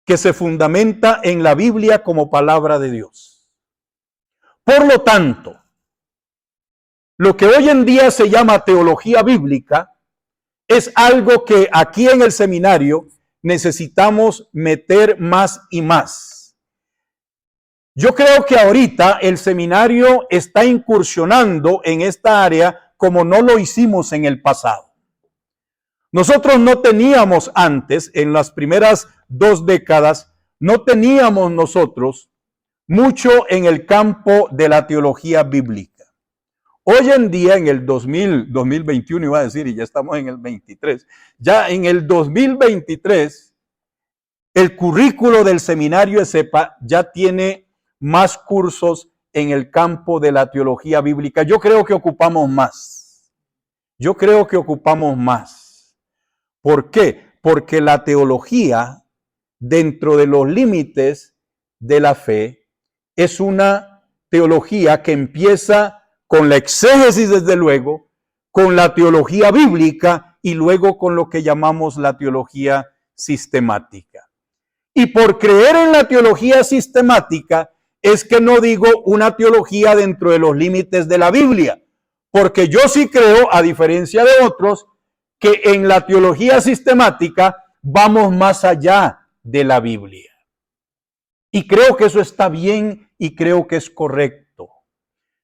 que se fundamenta en la Biblia como palabra de Dios. Por lo tanto, lo que hoy en día se llama teología bíblica es algo que aquí en el seminario necesitamos meter más y más. Yo creo que ahorita el seminario está incursionando en esta área como no lo hicimos en el pasado. Nosotros no teníamos antes, en las primeras 2 décadas, no teníamos nosotros mucho en el campo de la teología bíblica. Hoy en día, en el 2021 iba a decir, y ya estamos en el 23, ya en el 2023, el currículo del seminario ESEPA ya tiene más cursos en el campo de la teología bíblica. Yo creo que ocupamos más. ¿Por qué? Porque la teología, dentro de los límites de la fe, es una teología que empieza con la exégesis, desde luego, con la teología bíblica y luego con lo que llamamos la teología sistemática. Y por creer en la teología sistemática es que no digo una teología dentro de los límites de la Biblia, porque yo sí creo, a diferencia de otros, que en la teología sistemática vamos más allá de la Biblia. Y creo que eso está bien y creo que es correcto.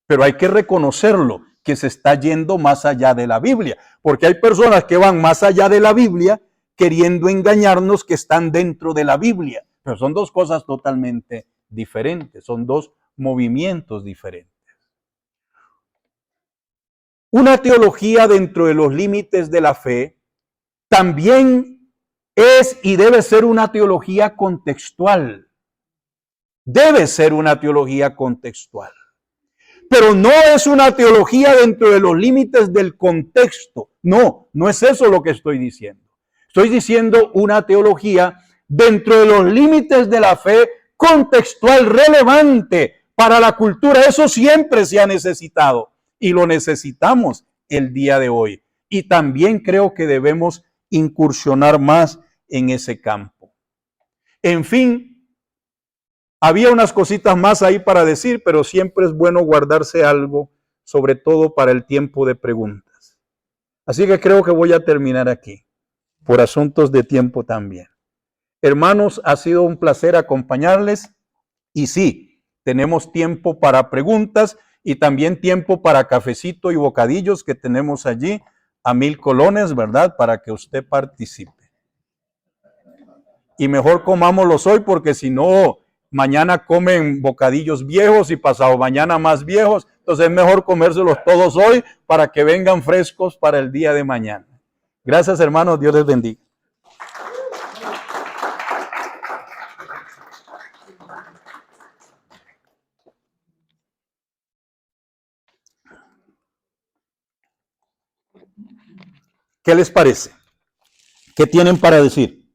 Pero hay que reconocerlo, que se está yendo más allá de la Biblia. Porque hay personas que van más allá de la Biblia queriendo engañarnos que están dentro de la Biblia. Pero son dos cosas totalmente diferentes, son dos movimientos diferentes. Una teología dentro de los límites de la fe también es y debe ser una teología contextual. Debe ser una teología contextual. Pero no es una teología dentro de los límites del contexto. No, no es eso lo que estoy diciendo. Estoy diciendo una teología dentro de los límites de la fe contextual, relevante para la cultura. Eso siempre se ha necesitado y lo necesitamos el día de hoy. Y también creo que debemos incursionar más en ese campo. En fin, había unas cositas más ahí para decir, pero siempre es bueno guardarse algo, sobre todo para el tiempo de preguntas. Así que creo que voy a terminar aquí, por asuntos de tiempo también. Hermanos, ha sido un placer acompañarles y sí, tenemos tiempo para preguntas y también tiempo para cafecito y bocadillos que tenemos allí a 1,000 colones, ¿verdad? Para que usted participe. Y mejor comámoslos hoy porque si no, mañana comen bocadillos viejos y pasado mañana más viejos. Entonces es mejor comérselos todos hoy para que vengan frescos para el día de mañana. Gracias, hermanos. Dios les bendiga. ¿Qué les parece? ¿Qué tienen para decir?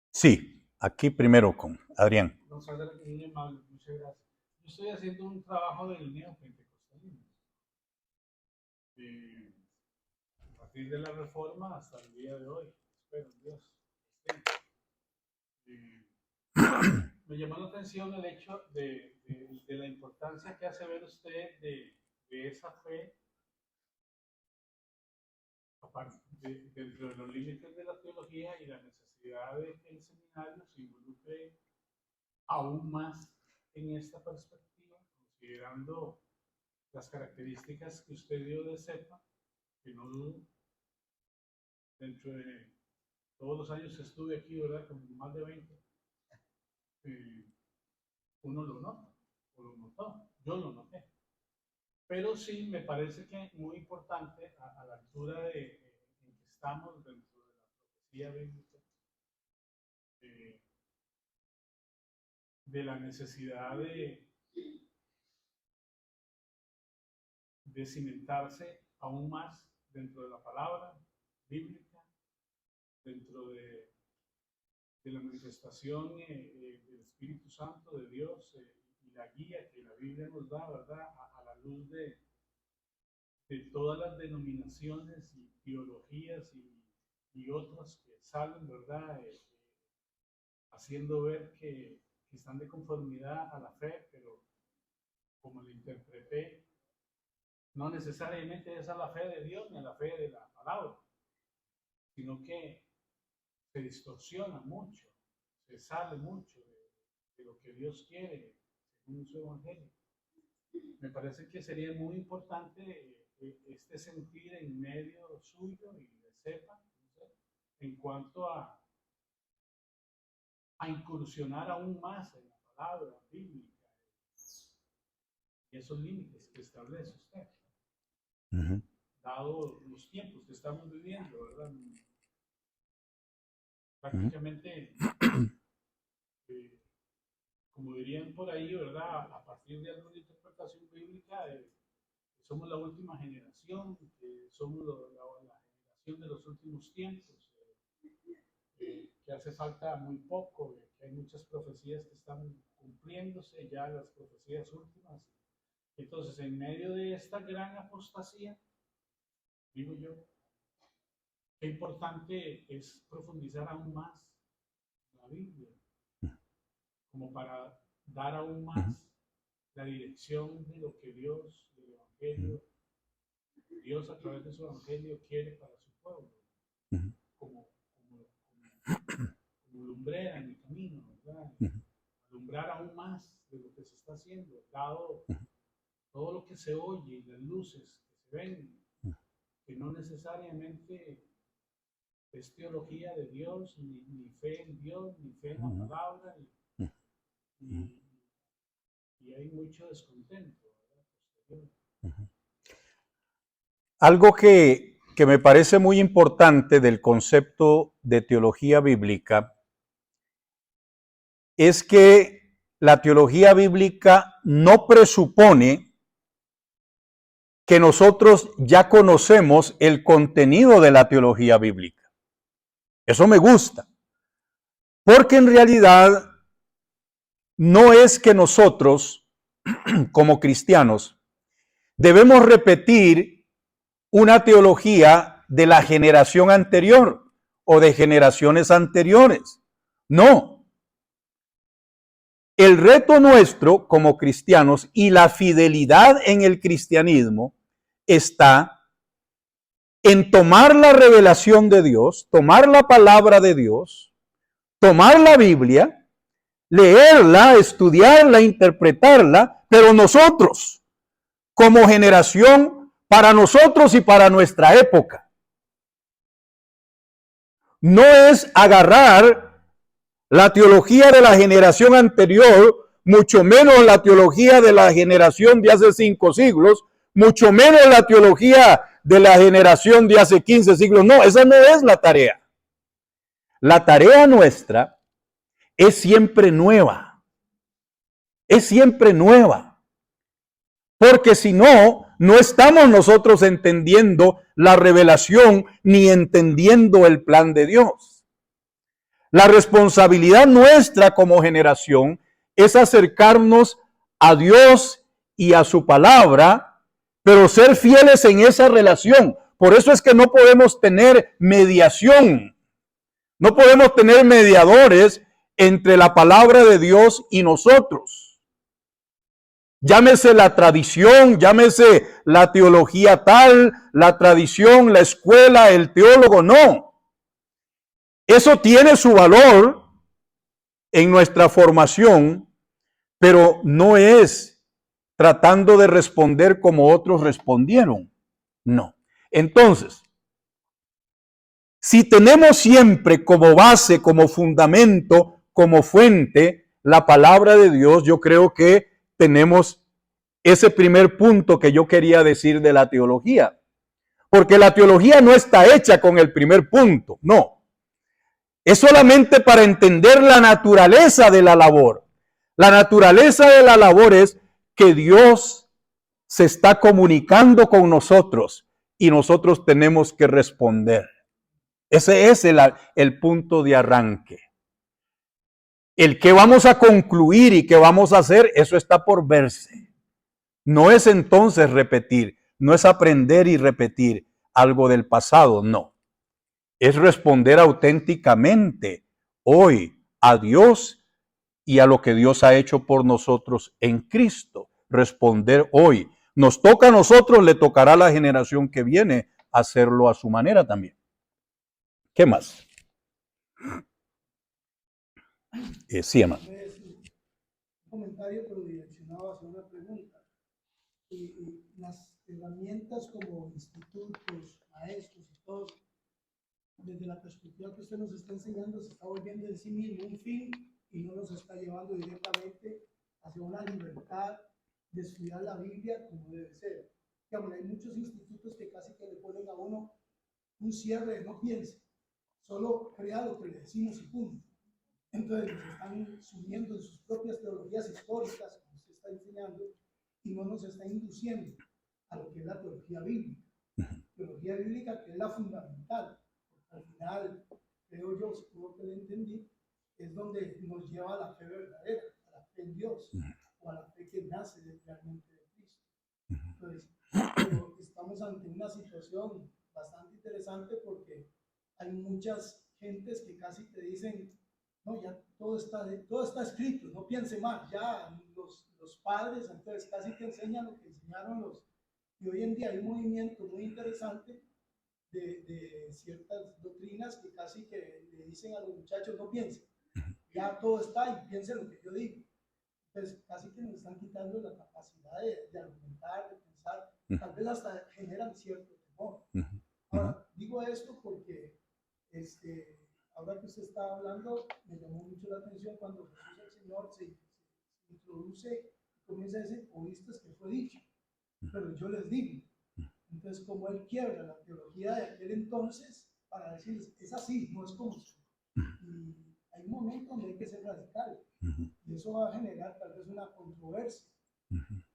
Sí, aquí primero con Adrián. Muchas gracias. Yo estoy haciendo un trabajo de línea pentecostal. A partir de la reforma hasta el día de hoy. Espero Dios. Me llamó la atención el hecho de la importancia que hace ver usted de esa fe dentro de los límites de la teología y la necesidad de que el seminario se involucre aún más en esta perspectiva, considerando las características que usted dio de CEPA, que no dentro de todos los años que estuve aquí, ¿verdad? Como más de 20, uno lo nota, o lo notó, yo lo noté. Pero sí me parece que muy importante a la altura en que estamos dentro de la profecía bíblica, de la necesidad de de cimentarse aún más dentro de la palabra bíblica, dentro de la manifestación del Espíritu Santo de Dios y la guía que la Biblia nos da, ¿verdad? A la luz de todas las denominaciones y teologías y otras que salen, ¿verdad? Haciendo ver que están de conformidad a la fe, pero como lo interpreté, no necesariamente es a la fe de Dios ni a la fe de la palabra, sino que se distorsiona mucho, se sale mucho de lo que Dios quiere según su evangelio. Me parece que sería muy importante este sentir en medio suyo y de CEPA, ¿no? En cuanto a incursionar aún más en la palabra bíblica y esos límites que establece usted, dado los tiempos que estamos viviendo, ¿verdad? Prácticamente, como dirían por ahí, ¿verdad? A partir de alguna interpretación bíblica, somos la última generación, somos la generación de los últimos tiempos, que hace falta muy poco, que hay muchas profecías que están cumpliéndose, ya las profecías últimas. Entonces, en medio de esta gran apostasía, digo yo, qué importante es profundizar aún más la Biblia, como para dar aún más la dirección de lo que Dios, del Evangelio, Dios a través de su Evangelio quiere para su pueblo, como lumbrera en el camino, ¿verdad? Alumbrar aún más de lo que se está haciendo, dado todo lo que se oye y las luces que se ven, que no necesariamente es teología de Dios, ni fe en Dios, ni fe en la palabra, y hay mucho descontento, ¿verdad? Algo que me parece muy importante del concepto de teología bíblica es que la teología bíblica no presupone que nosotros ya conocemos el contenido de la teología bíblica. Eso me gusta, porque en realidad no es que nosotros, como cristianos, debemos repetir una teología de la generación anterior o de generaciones anteriores. No. El reto nuestro como cristianos y la fidelidad en el cristianismo está en tomar la revelación de Dios, tomar la palabra de Dios, tomar la Biblia, leerla, estudiarla, interpretarla, pero nosotros, como generación, para nosotros y para nuestra época. No es agarrar la teología de la generación anterior, mucho menos la teología de la generación de hace 5 siglos, mucho menos la teología de la generación de hace 15 siglos. No, esa no es la tarea. La tarea nuestra es siempre nueva. Es siempre nueva. Porque si no, no estamos nosotros entendiendo la revelación ni entendiendo el plan de Dios. La responsabilidad nuestra como generación es acercarnos a Dios y a su palabra, pero ser fieles en esa relación. Por eso es que no podemos tener mediación. No podemos tener mediadores entre la palabra de Dios y nosotros. Llámese la tradición, llámese la teología tal, la tradición, la escuela, el teólogo, no. Eso tiene su valor en nuestra formación, pero no es tratando de responder como otros respondieron. No. Entonces, si tenemos siempre como base, como fundamento, como fuente, la palabra de Dios, yo creo que tenemos ese primer punto que yo quería decir de la teología. Porque la teología no está hecha con el primer punto, no. Es solamente para entender la naturaleza de la labor. La naturaleza de la labor es que Dios se está comunicando con nosotros y nosotros tenemos que responder. Ese es el punto de arranque. El que vamos a concluir y qué vamos a hacer, eso está por verse. No es entonces repetir, no es aprender y repetir algo del pasado, no. Es responder auténticamente hoy a Dios y a lo que Dios ha hecho por nosotros en Cristo. Responder hoy. Nos toca a nosotros, le tocará a la generación que viene hacerlo a su manera también. ¿Qué más? Sí, hermano. Un comentario, pero direccionado hacia una pregunta. Y las herramientas como institutos, maestros y todo, desde la perspectiva que usted nos está enseñando, se está volviendo en sí mismo un fin y no nos está llevando directamente hacia una libertad de estudiar la Biblia como debe ser. Digamos, hay muchos institutos que casi que le ponen a uno un cierre de no piense, solo crea lo que le decimos y punto. Entonces nos están sumiendo en sus propias teologías históricas, como usted está enseñando, y no nos está induciendo a lo que es la teología bíblica. Teología bíblica que es la fundamental. Al final, creo yo, supongo que lo entendí, es donde nos lleva a la fe verdadera, a la fe en Dios, o a la fe que nace realmente de Cristo. Entonces, pero estamos ante una situación bastante interesante porque hay muchas gentes que casi te dicen, no, ya todo está escrito, no piense más, ya los padres, entonces casi te enseñan lo que enseñaron los, y hoy en día hay un movimiento muy interesante de ciertas doctrinas que casi que le dicen a los muchachos, no piensen, ya todo está y piensen lo que yo digo. Entonces casi que nos están quitando la capacidad de argumentar, de pensar, tal vez hasta generan cierto temor. Ahora, digo esto porque ahora que usted está hablando, me llamó mucho la atención cuando Jesús el Señor se introduce y comienza a decir, oíste que fue dicho, pero yo les digo. Entonces, como él quiebra la teología de aquel entonces para decirles, es así, no es como. Y hay un momento donde hay que ser radical. Y eso va a generar tal vez una controversia.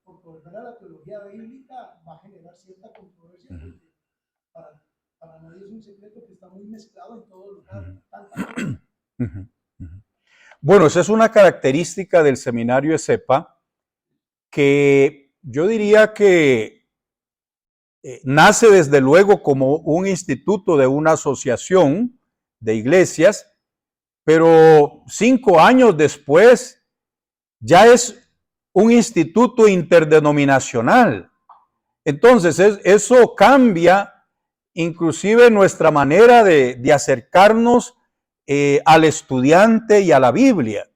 Porque volver a la teología bíblica va a generar cierta controversia, porque para nadie es un secreto que está muy mezclado en todo lugar. Bueno, esa es una característica del seminario ESEPA que yo diría que nace desde luego como un instituto de una asociación de iglesias, pero 5 años después ya es un instituto interdenominacional. Entonces, eso cambia inclusive nuestra manera de acercarnos al estudiante y a la Biblia.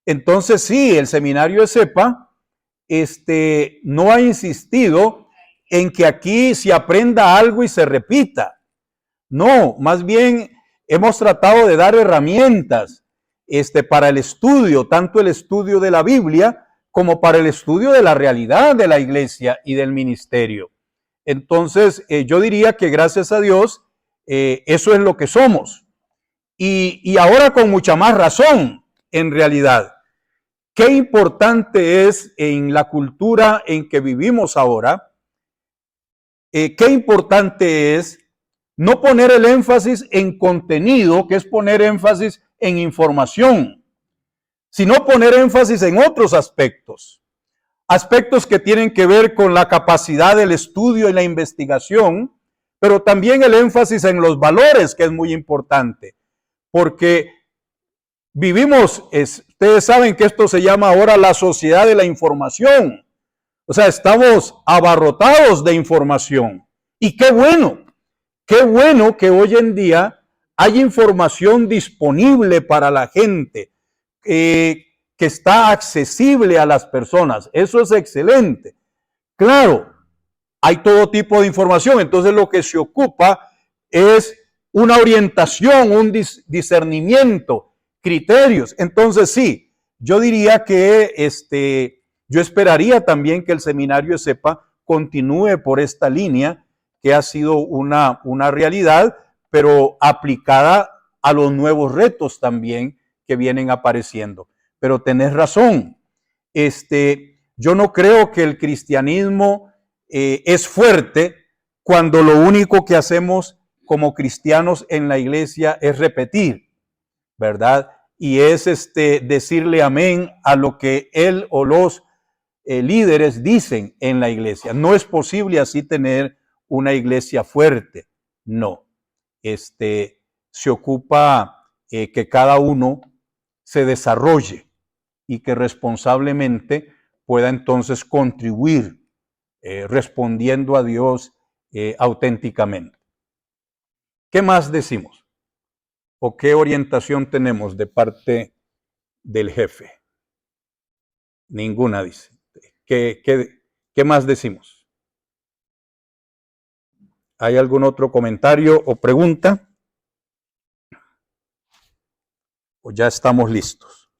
Entonces, sí, el seminario ESEPA no ha insistido en que aquí se aprenda algo y se repita. No, más bien hemos tratado de dar herramientas para el estudio, tanto el estudio de la Biblia como para el estudio de la realidad de la iglesia y del ministerio. Entonces, yo diría que gracias a Dios, eso es lo que somos. Y ahora con mucha más razón, en realidad. Qué importante es en la cultura en que vivimos ahora, qué importante es no poner el énfasis en contenido, que es poner énfasis en información, sino poner énfasis en otros aspectos. Aspectos que tienen que ver con la capacidad del estudio y la investigación, pero también el énfasis en los valores, que es muy importante, porque vivimos, ustedes saben que esto se llama ahora la sociedad de la información. O sea, estamos abarrotados de información. Y qué bueno que hoy en día hay información disponible para la gente, que está accesible a las personas. Eso es excelente. Claro, hay todo tipo de información. Entonces lo que se ocupa es una orientación, un discernimiento, criterios. Entonces sí, yo diría que yo esperaría también que el seminario ESEPA continúe por esta línea que ha sido una realidad, pero aplicada a los nuevos retos también que vienen apareciendo. Pero tenés razón, Yo no creo que el cristianismo es fuerte cuando lo único que hacemos como cristianos en la iglesia es repetir, ¿verdad? Y es decirle amén a lo que él o los líderes dicen en la iglesia. No es posible así tener una iglesia fuerte. No. Se ocupa que cada uno se desarrolle y que responsablemente pueda entonces contribuir respondiendo a Dios auténticamente. ¿Qué más decimos? ¿O qué orientación tenemos de parte del jefe? Ninguna, dice. ¿Qué más decimos? ¿Hay algún otro comentario o pregunta? ¿O ya estamos listos?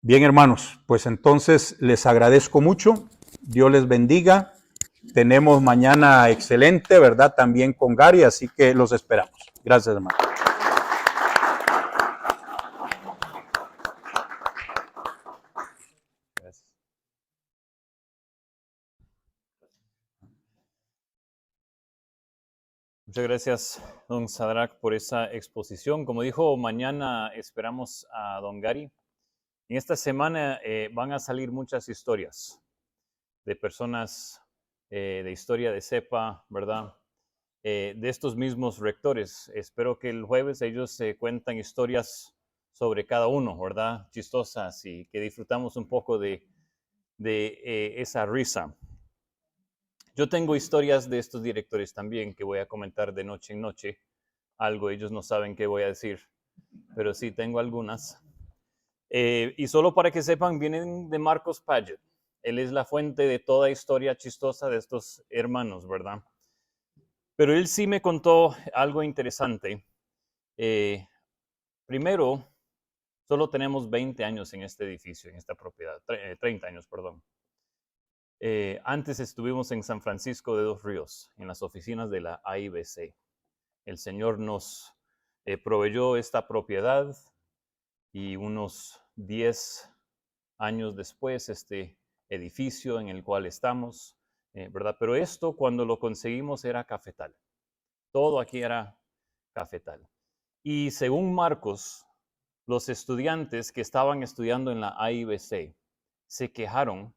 Bien, hermanos, pues entonces les agradezco mucho. Dios les bendiga. Tenemos mañana excelente, ¿verdad? También con Gary, así que los esperamos. Gracias, hermano. Gracias. Muchas gracias, don Sadrach, por esa exposición. Como dijo, mañana esperamos a don Gary. En esta semana van a salir muchas historias de personas de historia de CEPA, ¿verdad? De estos mismos rectores. Espero que el jueves ellos cuentan historias sobre cada uno, ¿verdad? Chistosas y que disfrutamos un poco de esa risa. Yo tengo historias de estos directores también que voy a comentar de noche en noche. Algo, ellos no saben qué voy a decir, pero sí tengo algunas. Y solo para que sepan, vienen de Marcos Paget. Él es la fuente de toda historia chistosa de estos hermanos, ¿verdad? Pero él sí me contó algo interesante. Primero, solo tenemos 20 años en este edificio, en esta propiedad, 30 años, perdón. Antes estuvimos en San Francisco de Dos Ríos, en las oficinas de la AIBC. El Señor nos proveyó esta propiedad y unos 10 años después, este edificio en el cual estamos, ¿verdad? Pero esto cuando lo conseguimos era cafetal. Todo aquí era cafetal. Y según Marcos, los estudiantes que estaban estudiando en la AIBC se quejaron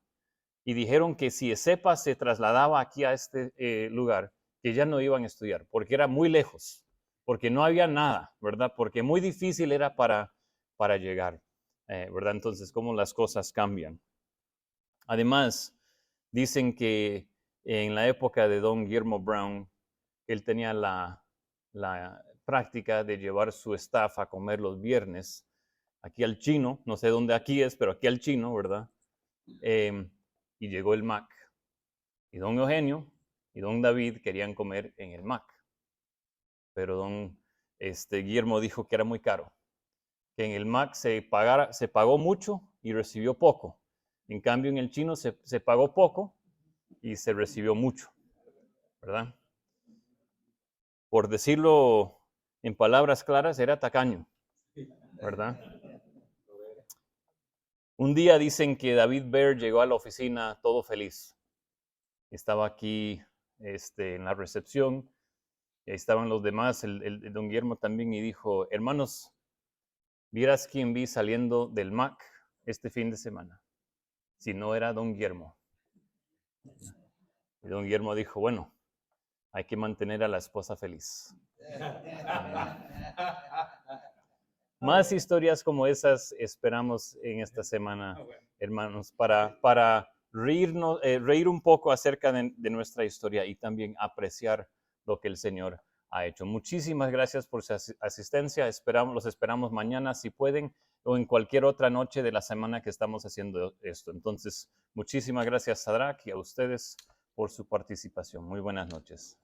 y dijeron que si CEPA se trasladaba aquí a este lugar, que ya no iban a estudiar, porque era muy lejos, porque no había nada, ¿verdad? Porque muy difícil era para llegar, ¿verdad? Entonces, cómo las cosas cambian. Además, dicen que en la época de don Guillermo Brown, él tenía la práctica de llevar su staff a comer los viernes aquí al Chino, no sé dónde aquí es, pero aquí al Chino, ¿verdad? Y llegó el Mac. Y don Eugenio y don David querían comer en el Mac. Pero don Guillermo dijo que era muy caro, que en el Mac se pagó mucho y recibió poco. En cambio, en el Chino se pagó poco y se recibió mucho, ¿verdad? Por decirlo en palabras claras, era tacaño, ¿verdad? Un día dicen que David Baer llegó a la oficina todo feliz. Estaba aquí en la recepción, y ahí estaban los demás, el don Guillermo también, y dijo, hermanos, ¿vieras quién vi saliendo del Mac este fin de semana? Si no era don Guillermo. Y don Guillermo dijo, bueno, hay que mantener a la esposa feliz. Más historias como esas esperamos en esta semana, hermanos, para reír un poco acerca de nuestra historia y también apreciar lo que el Señor ha hecho. Muchísimas gracias por su asistencia. Los esperamos mañana si pueden o en cualquier otra noche de la semana que estamos haciendo esto. Entonces, muchísimas gracias, Sadrach, y a ustedes por su participación. Muy buenas noches.